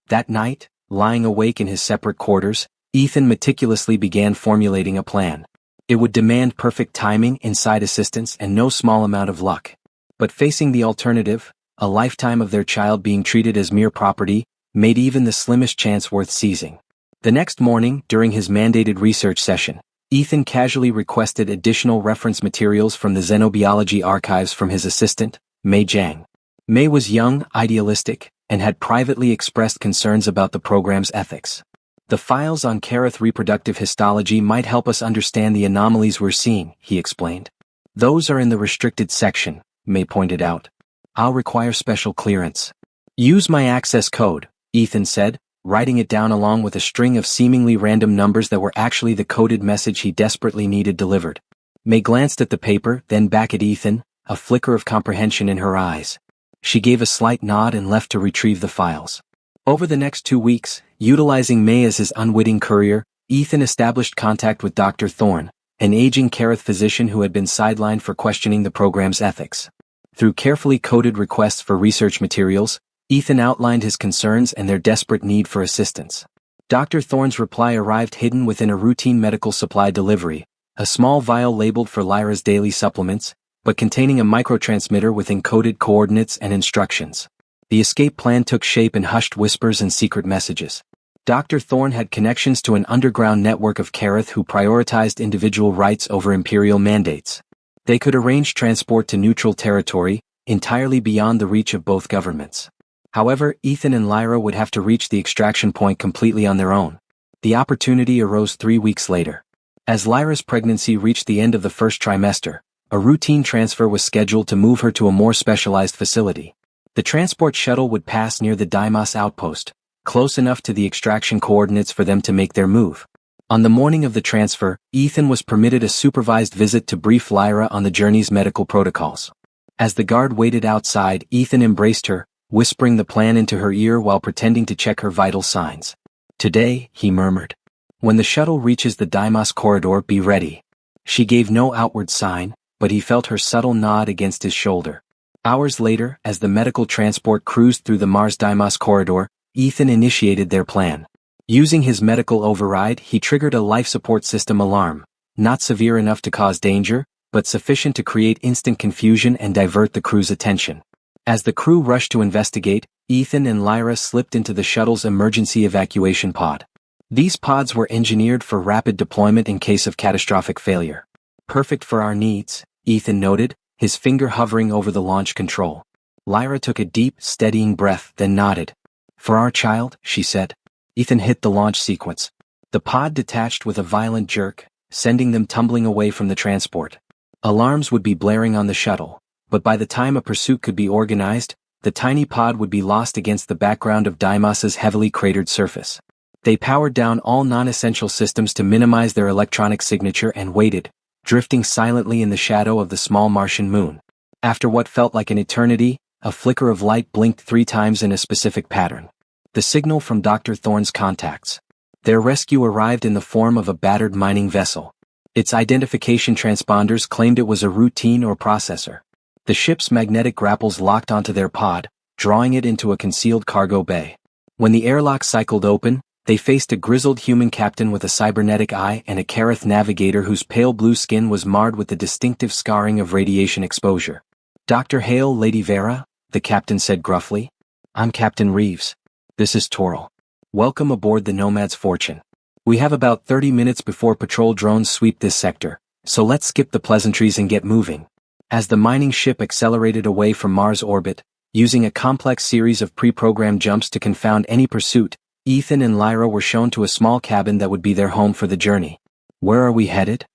That night, lying awake in his separate quarters, Ethan meticulously began formulating a plan. It would demand perfect timing, inside assistance, and no small amount of luck. But facing the alternative, a lifetime of their child being treated as mere property, made even the slimmest chance worth seizing. The next morning, during his mandated research session, Ethan casually requested additional reference materials from the xenobiology archives from his assistant, Mei Jiang. Mei was young, idealistic, and had privately expressed concerns about the program's ethics. The files on Kareth reproductive histology might help us understand the anomalies we're seeing, he explained. Those are in the restricted section, Mei pointed out. I'll require special clearance. Use my access code, Ethan said, writing it down along with a string of seemingly random numbers that were actually the coded message he desperately needed delivered. May glanced at the paper, then back at Ethan, a flicker of comprehension in her eyes. She gave a slight nod and left to retrieve the files. Over the next 2 weeks, utilizing May as his unwitting courier, Ethan established contact with Dr. Thorne, an aging Kareth physician who had been sidelined for questioning the program's ethics. Through carefully coded requests for research materials, Ethan outlined his concerns and their desperate need for assistance. Dr. Thorne's reply arrived hidden within a routine medical supply delivery, a small vial labeled for Lyra's daily supplements, but containing a microtransmitter with encoded coordinates and instructions. The escape plan took shape in hushed whispers and secret messages. Dr. Thorne had connections to an underground network of Kareth who prioritized individual rights over imperial mandates. They could arrange transport to neutral territory, entirely beyond the reach of both governments. However, Ethan and Lyra would have to reach the extraction point completely on their own. The opportunity arose 3 weeks later. As Lyra's pregnancy reached the end of the first trimester, a routine transfer was scheduled to move her to a more specialized facility. The transport shuttle would pass near the Deimos outpost, close enough to the extraction coordinates for them to make their move. On the morning of the transfer, Ethan was permitted a supervised visit to brief Lyra on the journey's medical protocols. As the guard waited outside, Ethan embraced her, whispering the plan into her ear while pretending to check her vital signs. "Today," he murmured. "When the shuttle reaches the Deimos corridor, be ready." She gave no outward sign, but he felt her subtle nod against his shoulder. Hours later, as the medical transport cruised through the Mars-Deimos corridor, Ethan initiated their plan. Using his medical override, he triggered a life support system alarm, not severe enough to cause danger, but sufficient to create instant confusion and divert the crew's attention. As the crew rushed to investigate, Ethan and Lyra slipped into the shuttle's emergency evacuation pod. These pods were engineered for rapid deployment in case of catastrophic failure. "Perfect for our needs," Ethan noted, his finger hovering over the launch control. Lyra took a deep, steadying breath, then nodded. "For our child," she said. Ethan hit the launch sequence. The pod detached with a violent jerk, sending them tumbling away from the transport. Alarms would be blaring on the shuttle, but by the time a pursuit could be organized, the tiny pod would be lost against the background of Deimos's heavily cratered surface. They powered down all non-essential systems to minimize their electronic signature and waited, drifting silently in the shadow of the small Martian moon. After what felt like an eternity, a flicker of light blinked 3 times in a specific pattern. The signal from Dr. Thorne's contacts. Their rescue arrived in the form of a battered mining vessel. Its identification transponders claimed it was a routine or processor. The ship's magnetic grapples locked onto their pod, drawing it into a concealed cargo bay. When the airlock cycled open, they faced a grizzled human captain with a cybernetic eye and a Kareth navigator whose pale blue skin was marred with the distinctive scarring of radiation exposure. "Dr. Hale, Lady Vera," the captain said gruffly. "I'm Captain Reeves. This is Toril. Welcome aboard the Nomad's Fortune. We have about 30 minutes before patrol drones sweep this sector, so let's skip the pleasantries and get moving." As the mining ship accelerated away from Mars orbit, using a complex series of pre-programmed jumps to confound any pursuit, Ethan and Lyra were shown to a small cabin that would be their home for the journey. "Where are we headed?"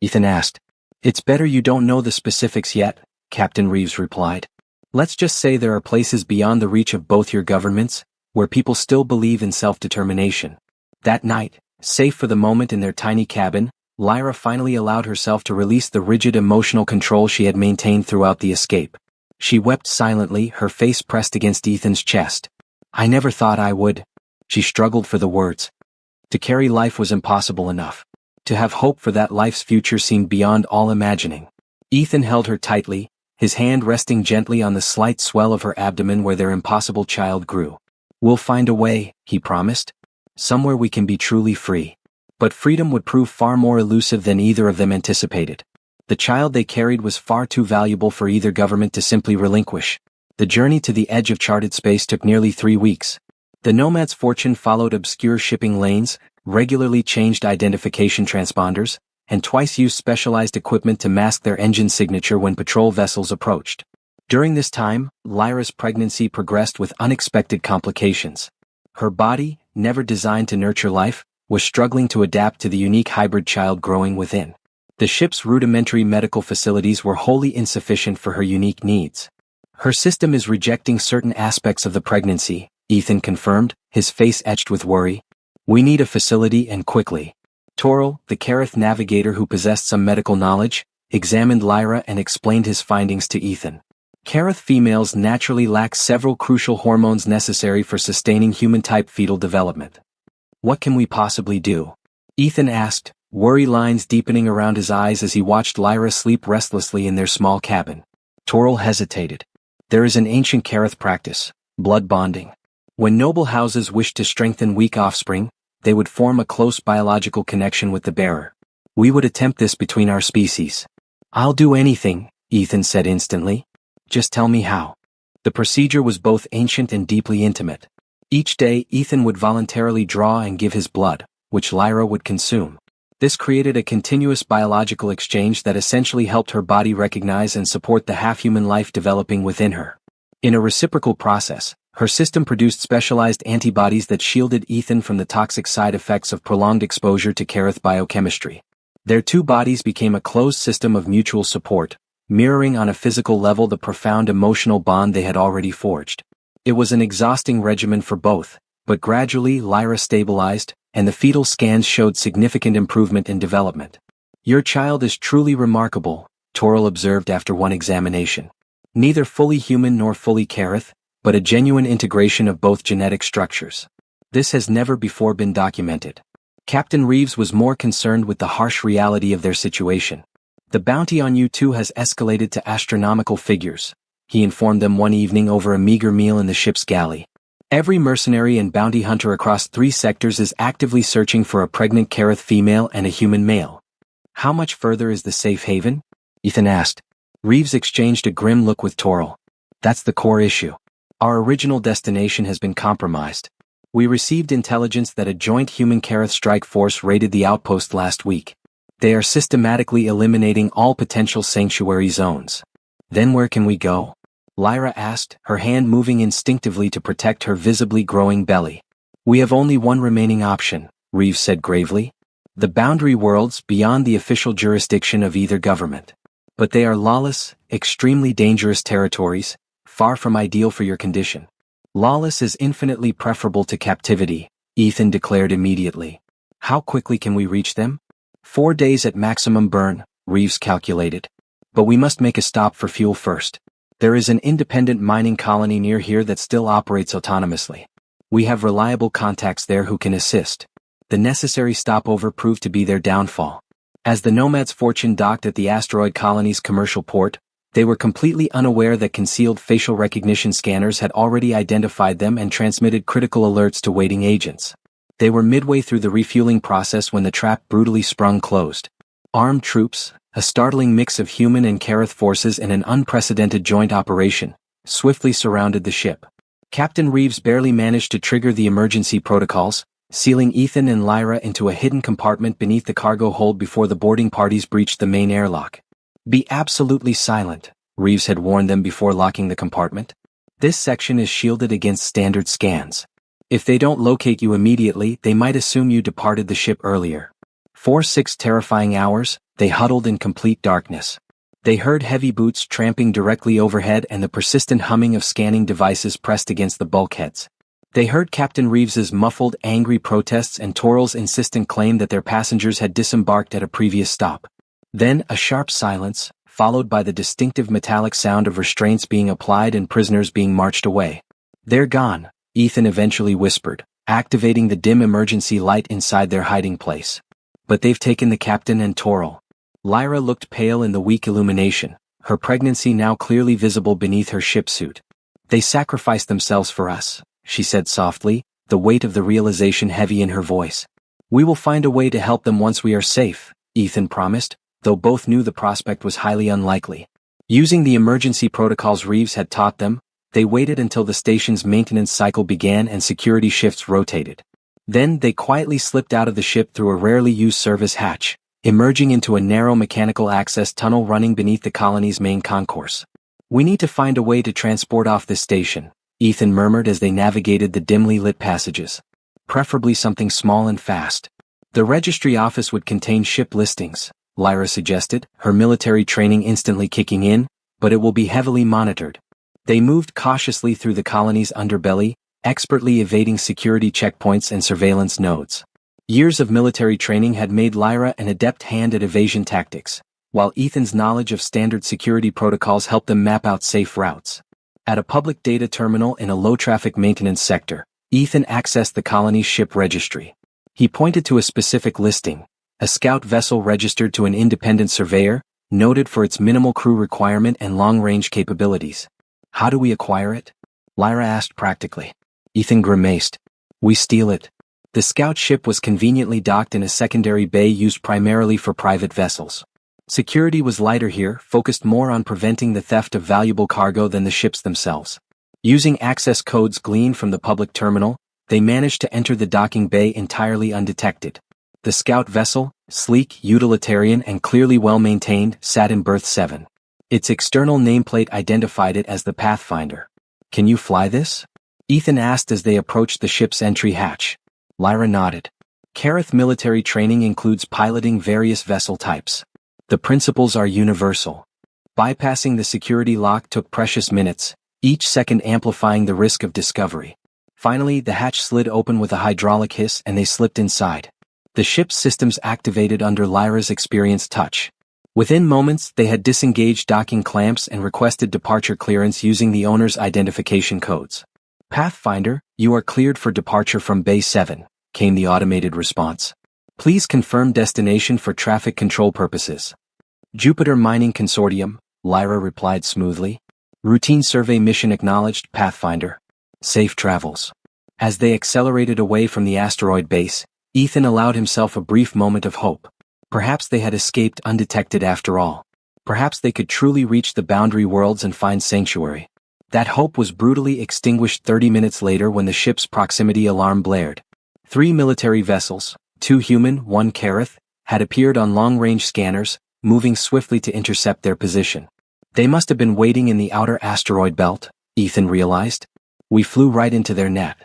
Ethan asked. "It's better you don't know the specifics yet," Captain Reeves replied. "Let's just say there are places beyond the reach of both your governments, where people still believe in self-determination." That night, safe for the moment in their tiny cabin, Lyra finally allowed herself to release the rigid emotional control she had maintained throughout the escape. She wept silently, her face pressed against Ethan's chest. "I never thought I would." She struggled for the words. To carry life was impossible enough. To have hope for that life's future seemed beyond all imagining. Ethan held her tightly, his hand resting gently on the slight swell of her abdomen where their impossible child grew. "We'll find a way," he promised. "Somewhere we can be truly free." But freedom would prove far more elusive than either of them anticipated. The child they carried was far too valuable for either government to simply relinquish. The journey to the edge of charted space took nearly 3 weeks. The Nomad's Fortune followed obscure shipping lanes, regularly changed identification transponders, and twice used specialized equipment to mask their engine signature when patrol vessels approached. During this time, Lyra's pregnancy progressed with unexpected complications. Her body, never designed to nurture life, was struggling to adapt to the unique hybrid child growing within. The ship's rudimentary medical facilities were wholly insufficient for her unique needs. "Her system is rejecting certain aspects of the pregnancy," Ethan confirmed, his face etched with worry. "We need a facility and quickly." Toril, the Kareth navigator who possessed some medical knowledge, examined Lyra and explained his findings to Ethan. Kareth females naturally lack several crucial hormones necessary for sustaining human-type fetal development. "What can we possibly do?" Ethan asked, worry lines deepening around his eyes as he watched Lyra sleep restlessly in their small cabin. Toril hesitated. "There is an ancient Kareth practice, blood bonding. When noble houses wished to strengthen weak offspring, they would form a close biological connection with the bearer. We would attempt this between our species." "I'll do anything," Ethan said instantly. "Just tell me how." The procedure was both ancient and deeply intimate. Each day, Ethan would voluntarily draw and give his blood, which Lyra would consume. This created a continuous biological exchange that essentially helped her body recognize and support the half-human life developing within her. In a reciprocal process, her system produced specialized antibodies that shielded Ethan from the toxic side effects of prolonged exposure to Kareth biochemistry. Their two bodies became a closed system of mutual support, mirroring on a physical level the profound emotional bond they had already forged. It was an exhausting regimen for both, but gradually Lyra stabilized, and the fetal scans showed significant improvement in development. "Your child is truly remarkable," Toril observed after one examination. "Neither fully human nor fully Kareth, but a genuine integration of both genetic structures. This has never before been documented." Captain Reeves was more concerned with the harsh reality of their situation. "The bounty on you two has escalated to astronomical figures," he informed them one evening over a meager meal in the ship's galley. "Every mercenary and bounty hunter across 3 sectors is actively searching for a pregnant Kareth female and a human male." "How much further is the safe haven?" Ethan asked. Reeves exchanged a grim look with Toril. "That's the core issue. Our original destination has been compromised. We received intelligence that a joint human-Kareth strike force raided the outpost last week. They are systematically eliminating all potential sanctuary zones." "Then where can we go?" Lyra asked, her hand moving instinctively to protect her visibly growing belly. "We have only one remaining option," Reeves said gravely. "The boundary worlds beyond the official jurisdiction of either government. But they are lawless, extremely dangerous territories, far from ideal for your condition." "Lawless is infinitely preferable to captivity," Ethan declared immediately. "How quickly can we reach them?" 4 days at maximum burn, Reeves calculated. "But we must make a stop for fuel first. There is an independent mining colony near here that still operates autonomously. We have reliable contacts there who can assist." The necessary stopover proved to be their downfall. As the Nomad's fortune docked at the asteroid colony's commercial port, they were completely unaware that concealed facial recognition scanners had already identified them and transmitted critical alerts to waiting agents. They were midway through the refueling process when the trap brutally sprung closed. Armed troops, a startling mix of human and Kareth forces in an unprecedented joint operation, swiftly surrounded the ship. Captain Reeves barely managed to trigger the emergency protocols, sealing Ethan and Lyra into a hidden compartment beneath the cargo hold before the boarding parties breached the main airlock. "Be absolutely silent," Reeves had warned them before locking the compartment. "This section is shielded against standard scans. If they don't locate you immediately, they might assume you departed the ship earlier." For 6 terrifying hours, they huddled in complete darkness. They heard heavy boots tramping directly overhead and the persistent humming of scanning devices pressed against the bulkheads. They heard Captain Reeves's muffled, angry protests and Toril's insistent claim that their passengers had disembarked at a previous stop. Then a sharp silence, followed by the distinctive metallic sound of restraints being applied and prisoners being marched away. "They're gone," Ethan eventually whispered, activating the dim emergency light inside their hiding place. "But they've taken the captain and Toril." Lyra looked pale in the weak illumination, her pregnancy now clearly visible beneath her ship suit. "They sacrificed themselves for us," she said softly, the weight of the realization heavy in her voice. "We will find a way to help them once we are safe," Ethan promised, though both knew the prospect was highly unlikely. Using the emergency protocols Reeves had taught them, they waited until the station's maintenance cycle began and security shifts rotated. Then they quietly slipped out of the ship through a rarely used service hatch, emerging into a narrow mechanical access tunnel running beneath the colony's main concourse. "We need to find a way to transport off this station," Ethan murmured as they navigated the dimly lit passages. "Preferably something small and fast." "The registry office would contain ship listings," Lyra suggested, her military training instantly kicking in, "but it will be heavily monitored." They moved cautiously through the colony's underbelly, expertly evading security checkpoints and surveillance nodes. Years of military training had made Lyra an adept hand at evasion tactics, while Ethan's knowledge of standard security protocols helped them map out safe routes. At a public data terminal in a low-traffic maintenance sector, Ethan accessed the colony's ship registry. He pointed to a specific listing, a scout vessel registered to an independent surveyor, noted for its minimal crew requirement and long-range capabilities. "How do we acquire it?" Lyra asked practically. Ethan grimaced. "We steal it." The scout ship was conveniently docked in a secondary bay used primarily for private vessels. Security was lighter here, focused more on preventing the theft of valuable cargo than the ships themselves. Using access codes gleaned from the public terminal, they managed to enter the docking bay entirely undetected. The scout vessel, sleek, utilitarian and clearly well-maintained, sat in berth 7. Its external nameplate identified it as the Pathfinder. "Can you fly this?" Ethan asked as they approached the ship's entry hatch. Lyra nodded. Kareth military training includes piloting various vessel types. The principles are universal. Bypassing the security lock took precious minutes, each second amplifying the risk of discovery. Finally, the hatch slid open with a hydraulic hiss and they slipped inside. The ship's systems activated under Lyra's experienced touch. Within moments, they had disengaged docking clamps and requested departure clearance using the owner's identification codes. "Pathfinder, you are cleared for departure from Bay 7, came the automated response. "Please confirm destination for traffic control purposes." "Jupiter Mining Consortium," Lyra replied smoothly. "Routine survey mission acknowledged, Pathfinder. Safe travels." As they accelerated away from the asteroid base, Ethan allowed himself a brief moment of hope. Perhaps they had escaped undetected after all. Perhaps they could truly reach the boundary worlds and find sanctuary. That hope was brutally extinguished 30 minutes later when the ship's proximity alarm blared. 3 military vessels, 2 human, 1 Kareth, had appeared on long-range scanners, moving swiftly to intercept their position. They must have been waiting in the outer asteroid belt, Ethan realized. "We flew right into their net."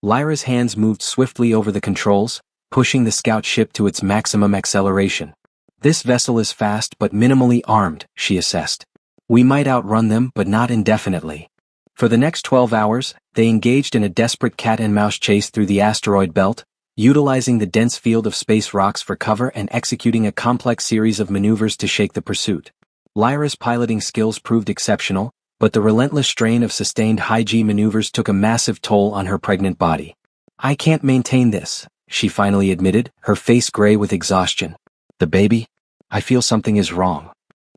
Lyra's hands moved swiftly over the controls, pushing the scout ship to its maximum acceleration. "This vessel is fast but minimally armed," she assessed. "We might outrun them but not indefinitely." For the next 12 hours, they engaged in a desperate cat-and-mouse chase through the asteroid belt, utilizing the dense field of space rocks for cover and executing a complex series of maneuvers to shake the pursuit. Lyra's piloting skills proved exceptional, but the relentless strain of sustained high-G maneuvers took a massive toll on her pregnant body. "I can't maintain this," she finally admitted, her face gray with exhaustion. "The baby? I feel something is wrong."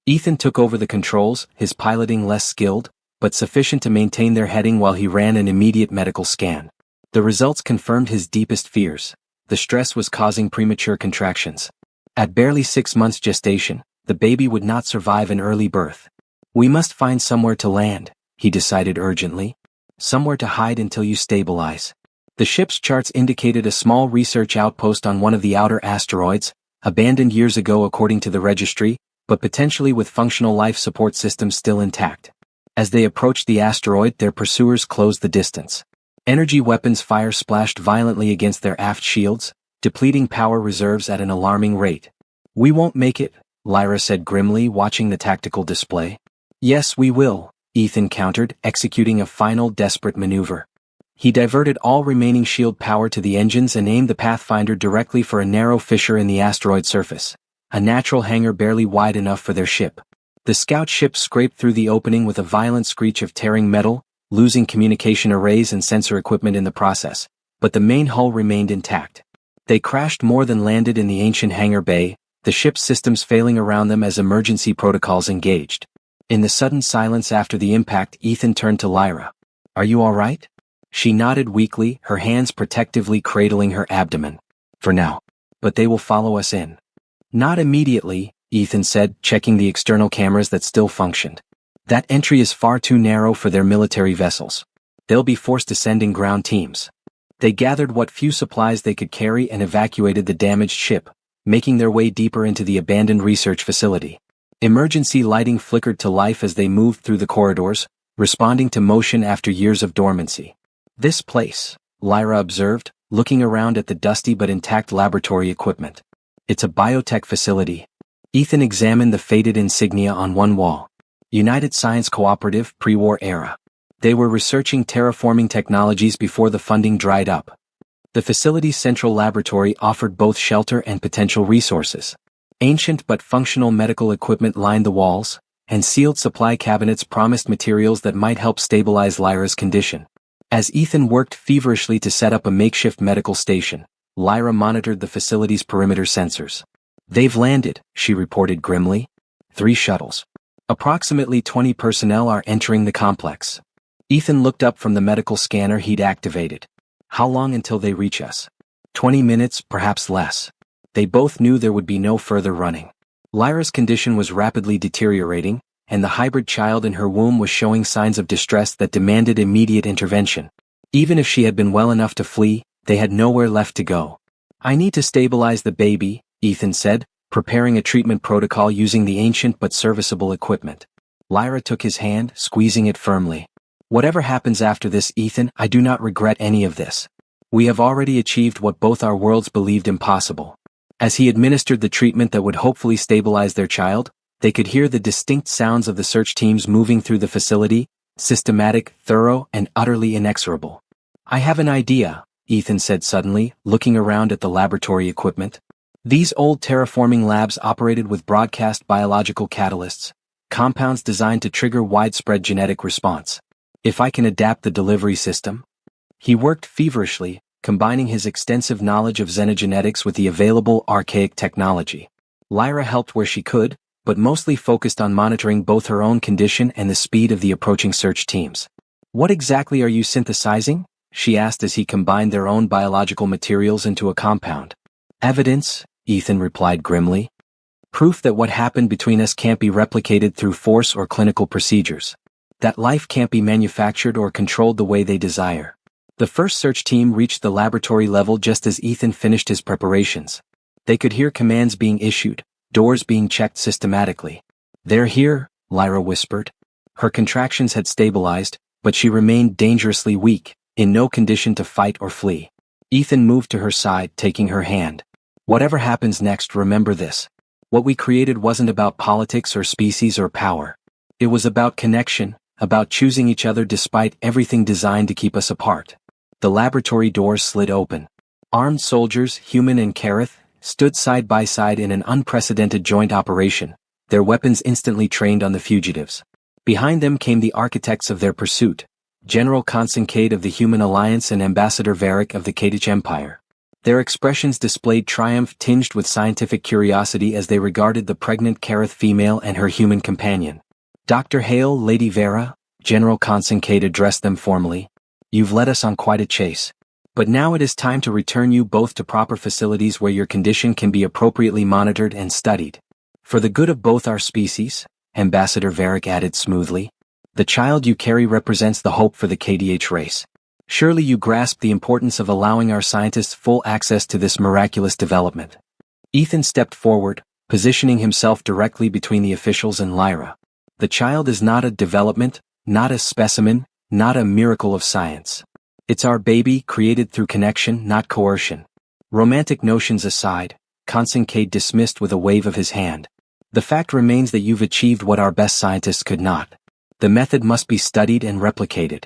Ethan took over the controls, his piloting less skilled, but sufficient to maintain their heading while he ran an immediate medical scan. The results confirmed his deepest fears. The stress was causing premature contractions. At barely 6 months gestation, the baby would not survive an early birth. "We must find somewhere to land," he decided urgently. "Somewhere to hide until you stabilize." The ship's charts indicated a small research outpost on one of the outer asteroids, abandoned years ago according to the registry, but potentially with functional life support systems still intact. As they approached the asteroid, their pursuers closed the distance. Energy weapons fire splashed violently against their aft shields, depleting power reserves at an alarming rate. "We won't make it," Lyra said grimly, watching the tactical display. "Yes, we will," Ethan countered, executing a final desperate maneuver. He diverted all remaining shield power to the engines and aimed the Pathfinder directly for a narrow fissure in the asteroid surface, a natural hangar barely wide enough for their ship. The scout ship scraped through the opening with a violent screech of tearing metal, losing communication arrays and sensor equipment in the process, but the main hull remained intact. They crashed more than landed in the ancient hangar bay, the ship's systems failing around them as emergency protocols engaged. In the sudden silence after the impact, Ethan turned to Lyra. "Are you all right?" She nodded weakly, her hands protectively cradling her abdomen. "For now. But they will follow us in." "Not immediately," Ethan said, checking the external cameras that still functioned. "That entry is far too narrow for their military vessels. They'll be forced to send in ground teams." They gathered what few supplies they could carry and evacuated the damaged ship, making their way deeper into the abandoned research facility. Emergency lighting flickered to life as they moved through the corridors, responding to motion after years of dormancy. "This place," Lyra observed, looking around at the dusty but intact laboratory equipment. "It's a biotech facility." Ethan examined the faded insignia on one wall. United Science Cooperative, pre-war era. They were researching terraforming technologies before the funding dried up. The facility's central laboratory offered both shelter and potential resources. Ancient but functional medical equipment lined the walls, and sealed supply cabinets promised materials that might help stabilize Lyra's condition. As Ethan worked feverishly to set up a makeshift medical station, Lyra monitored the facility's perimeter sensors. "They've landed," she reported grimly. 3 shuttles. Approximately 20 personnel are entering the complex. Ethan looked up from the medical scanner he'd activated. "How long until they reach us?" 20 minutes, perhaps less. They both knew there would be no further running. Lyra's condition was rapidly deteriorating, and the hybrid child in her womb was showing signs of distress that demanded immediate intervention. Even if she had been well enough to flee, they had nowhere left to go. "I need to stabilize the baby," Ethan said, preparing a treatment protocol using the ancient but serviceable equipment. Lyra took his hand, squeezing it firmly. "Whatever happens after this, Ethan, I do not regret any of this. We have already achieved what both our worlds believed impossible." As he administered the treatment that would hopefully stabilize their child, they could hear the distinct sounds of the search teams moving through the facility, systematic, thorough, and utterly inexorable. "I have an idea," Ethan said suddenly, looking around at the laboratory equipment. These old terraforming labs operated with broadcast biological catalysts, compounds designed to trigger widespread genetic response. "If I can adapt the delivery system?" He worked feverishly, combining his extensive knowledge of xenogenetics with the available archaic technology. Lyra helped where she could, but mostly focused on monitoring both her own condition and the speed of the approaching search teams. "What exactly are you synthesizing?" she asked as he combined their own biological materials into a compound. "Evidence," Ethan replied grimly. "Proof that what happened between us can't be replicated through force or clinical procedures. That life can't be manufactured or controlled the way they desire." The first search team reached the laboratory level just as Ethan finished his preparations. They could hear commands being issued, doors being checked systematically. "They're here," Lyra whispered. Her contractions had stabilized, but she remained dangerously weak, in no condition to fight or flee. Ethan moved to her side, taking her hand. "Whatever happens next, remember this. What we created wasn't about politics or species or power. It was about connection, about choosing each other despite everything designed to keep us apart." The laboratory doors slid open. Armed soldiers, human and Kareth, stood side by side in an unprecedented joint operation, their weapons instantly trained on the fugitives. Behind them came the architects of their pursuit, General Consincade of the Human Alliance and Ambassador Varric of the Kadich Empire. Their expressions displayed triumph tinged with scientific curiosity as they regarded the pregnant Kareth female and her human companion. "Dr. Hale, Lady Vera," General Consincade addressed them formally. "You've led us on quite a chase. But now it is time to return you both to proper facilities where your condition can be appropriately monitored and studied. For the good of both our species," Ambassador Varric added smoothly. "The child you carry represents the hope for the KDH race. Surely you grasp the importance of allowing our scientists full access to this miraculous development." Ethan stepped forward, positioning himself directly between the officials and Lyra. "The child is not a development, not a specimen, not a miracle of science. It's our baby, created through connection, not coercion." Romantic notions aside, Consincade dismissed with a wave of his hand. "The fact remains that you've achieved what our best scientists could not. The method must be studied and replicated."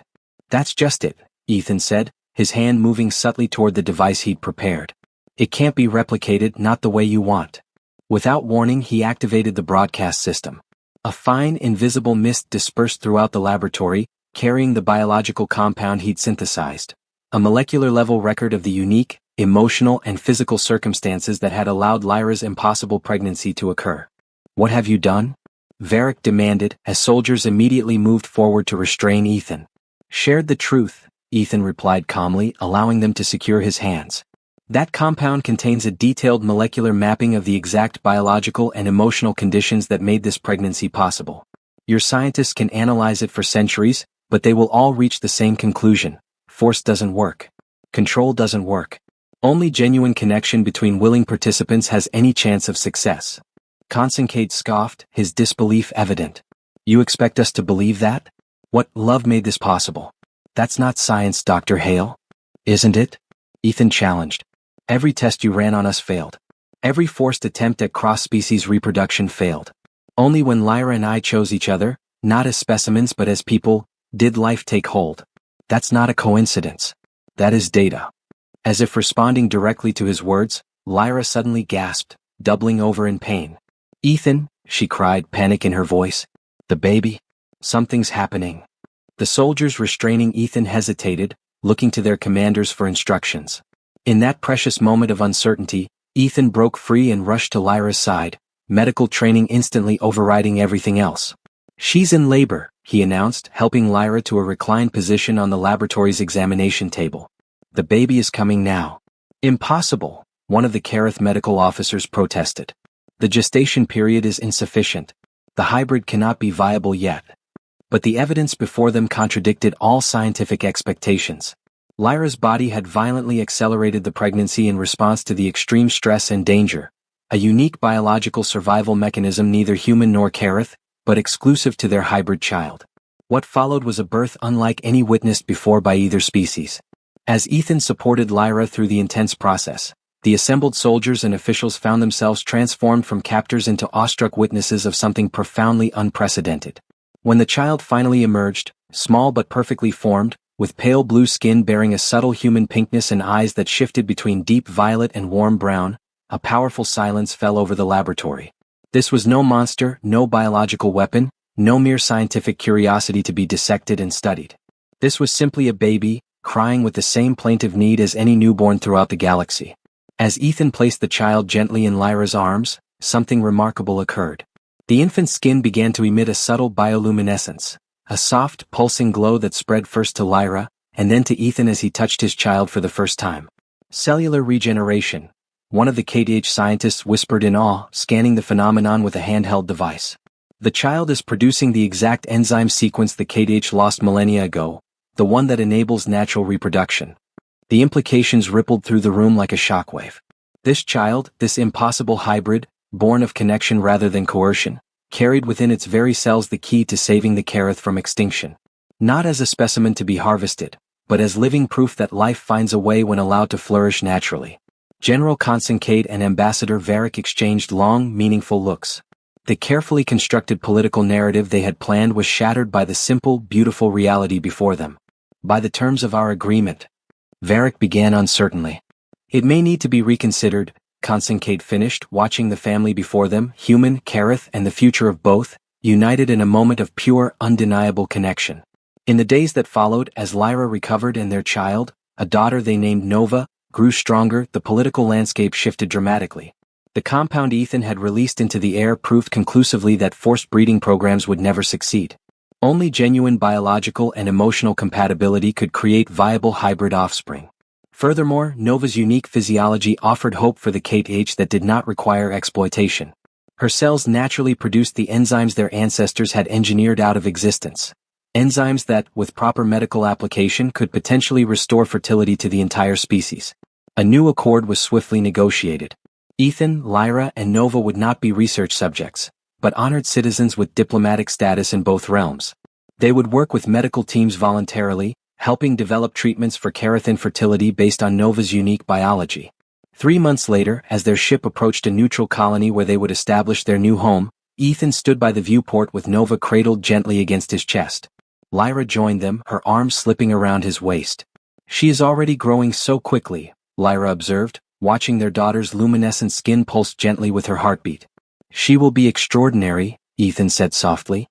"That's just it," Ethan said, his hand moving subtly toward the device he'd prepared. "It can't be replicated, not the way you want." Without warning, he activated the broadcast system. A fine, invisible mist dispersed throughout the laboratory, carrying the biological compound he'd synthesized. A molecular-level record of the unique, emotional and physical circumstances that had allowed Lyra's impossible pregnancy to occur. "What have you done?" Varric demanded, as soldiers immediately moved forward to restrain Ethan. "Shared the truth," Ethan replied calmly, allowing them to secure his hands. "That compound contains a detailed molecular mapping of the exact biological and emotional conditions that made this pregnancy possible. Your scientists can analyze it for centuries, but they will all reach the same conclusion: force doesn't work. Control doesn't work. Only genuine connection between willing participants has any chance of success." Consincade scoffed, his disbelief evident. "You expect us to believe that? What love made this possible? That's not science, Dr. Hale." "Isn't it?" Ethan challenged. "Every test you ran on us failed. Every forced attempt at cross-species reproduction failed. Only when Lyra and I chose each other, not as specimens but as people, did life take hold. That's not a coincidence. That is data." As if responding directly to his words, Lyra suddenly gasped, doubling over in pain. "Ethan," she cried, panic in her voice. "The baby? Something's happening." The soldiers restraining Ethan hesitated, looking to their commanders for instructions. In that precious moment of uncertainty, Ethan broke free and rushed to Lyra's side, medical training instantly overriding everything else. "She's in labor," he announced, helping Lyra to a reclined position on the laboratory's examination table. "The baby is coming now." "Impossible," one of the Kareth medical officers protested. "The gestation period is insufficient. The hybrid cannot be viable yet. But the evidence before them contradicted all scientific expectations. Lyra's body had violently accelerated the pregnancy in response to the extreme stress and danger, a unique biological survival mechanism neither human nor Kareth, but exclusive to their hybrid child. What followed was a birth unlike any witnessed before by either species. As Ethan supported Lyra through the intense process, the assembled soldiers and officials found themselves transformed from captors into awestruck witnesses of something profoundly unprecedented. When the child finally emerged, small but perfectly formed, with pale blue skin bearing a subtle human pinkness and eyes that shifted between deep violet and warm brown, a powerful silence fell over the laboratory. This was no monster, no biological weapon, no mere scientific curiosity to be dissected and studied. This was simply a baby, crying with the same plaintive need as any newborn throughout the galaxy. As Ethan placed the child gently in Lyra's arms, something remarkable occurred. The infant's skin began to emit a subtle bioluminescence, a soft, pulsing glow that spread first to Lyra, and then to Ethan as he touched his child for the first time. Cellular regeneration, one of the KDH scientists whispered in awe, scanning the phenomenon with a handheld device. The child is producing the exact enzyme sequence the KDH lost millennia ago, the one that enables natural reproduction. The implications rippled through the room like a shockwave. This child, this impossible hybrid, born of connection rather than coercion, carried within its very cells the key to saving the Kareth from extinction. Not as a specimen to be harvested, but as living proof that life finds a way when allowed to flourish naturally. General Consincade and Ambassador Varric exchanged long, meaningful looks. The carefully constructed political narrative they had planned was shattered by the simple, beautiful reality before them. By the terms of our agreement, Varric began uncertainly. It may need to be reconsidered, Consincade finished, watching the family before them, human, Kareth, and the future of both, united in a moment of pure, undeniable connection. In the days that followed, as Lyra recovered and their child, a daughter they named Nova, grew stronger, the political landscape shifted dramatically. The compound Ethan had released into the air proved conclusively that forced breeding programs would never succeed. Only genuine biological and emotional compatibility could create viable hybrid offspring. Furthermore, Nova's unique physiology offered hope for the KH that did not require exploitation. Her cells naturally produced the enzymes their ancestors had engineered out of existence. Enzymes that, with proper medical application, could potentially restore fertility to the entire species. A new accord was swiftly negotiated. Ethan, Lyra, and Nova would not be research subjects, but honored citizens with diplomatic status in both realms. They would work with medical teams voluntarily, helping develop treatments for Kareth infertility based on Nova's unique biology. 3 months later, as their ship approached a neutral colony where they would establish their new home, Ethan stood by the viewport with Nova cradled gently against his chest. Lyra joined them, her arms slipping around his waist. "She is already growing so quickly," Lyra observed, watching their daughter's luminescent skin pulse gently with her heartbeat. "She will be extraordinary," Ethan said softly.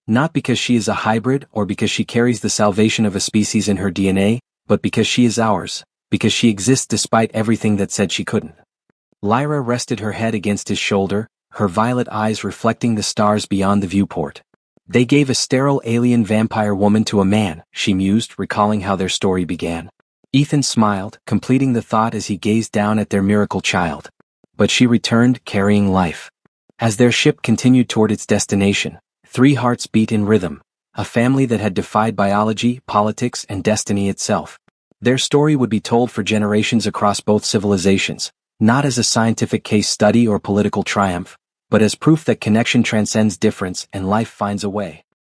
"Not because she is a hybrid or because she carries the salvation of a species in her DNA, but because she is ours, because she exists despite everything that said she couldn't." Lyra rested her head against his shoulder, her violet eyes reflecting the stars beyond the viewport. "They gave a sterile alien vampire woman to a man," she mused, recalling how their story began. Ethan smiled, completing the thought as he gazed down at their miracle child. But she returned, carrying life. As their ship continued toward its destination, 3 hearts beat in rhythm, a family that had defied biology, politics, and destiny itself. Their story would be told for generations across both civilizations, not as a scientific case study or political triumph, but as proof that connection transcends difference and life finds a way.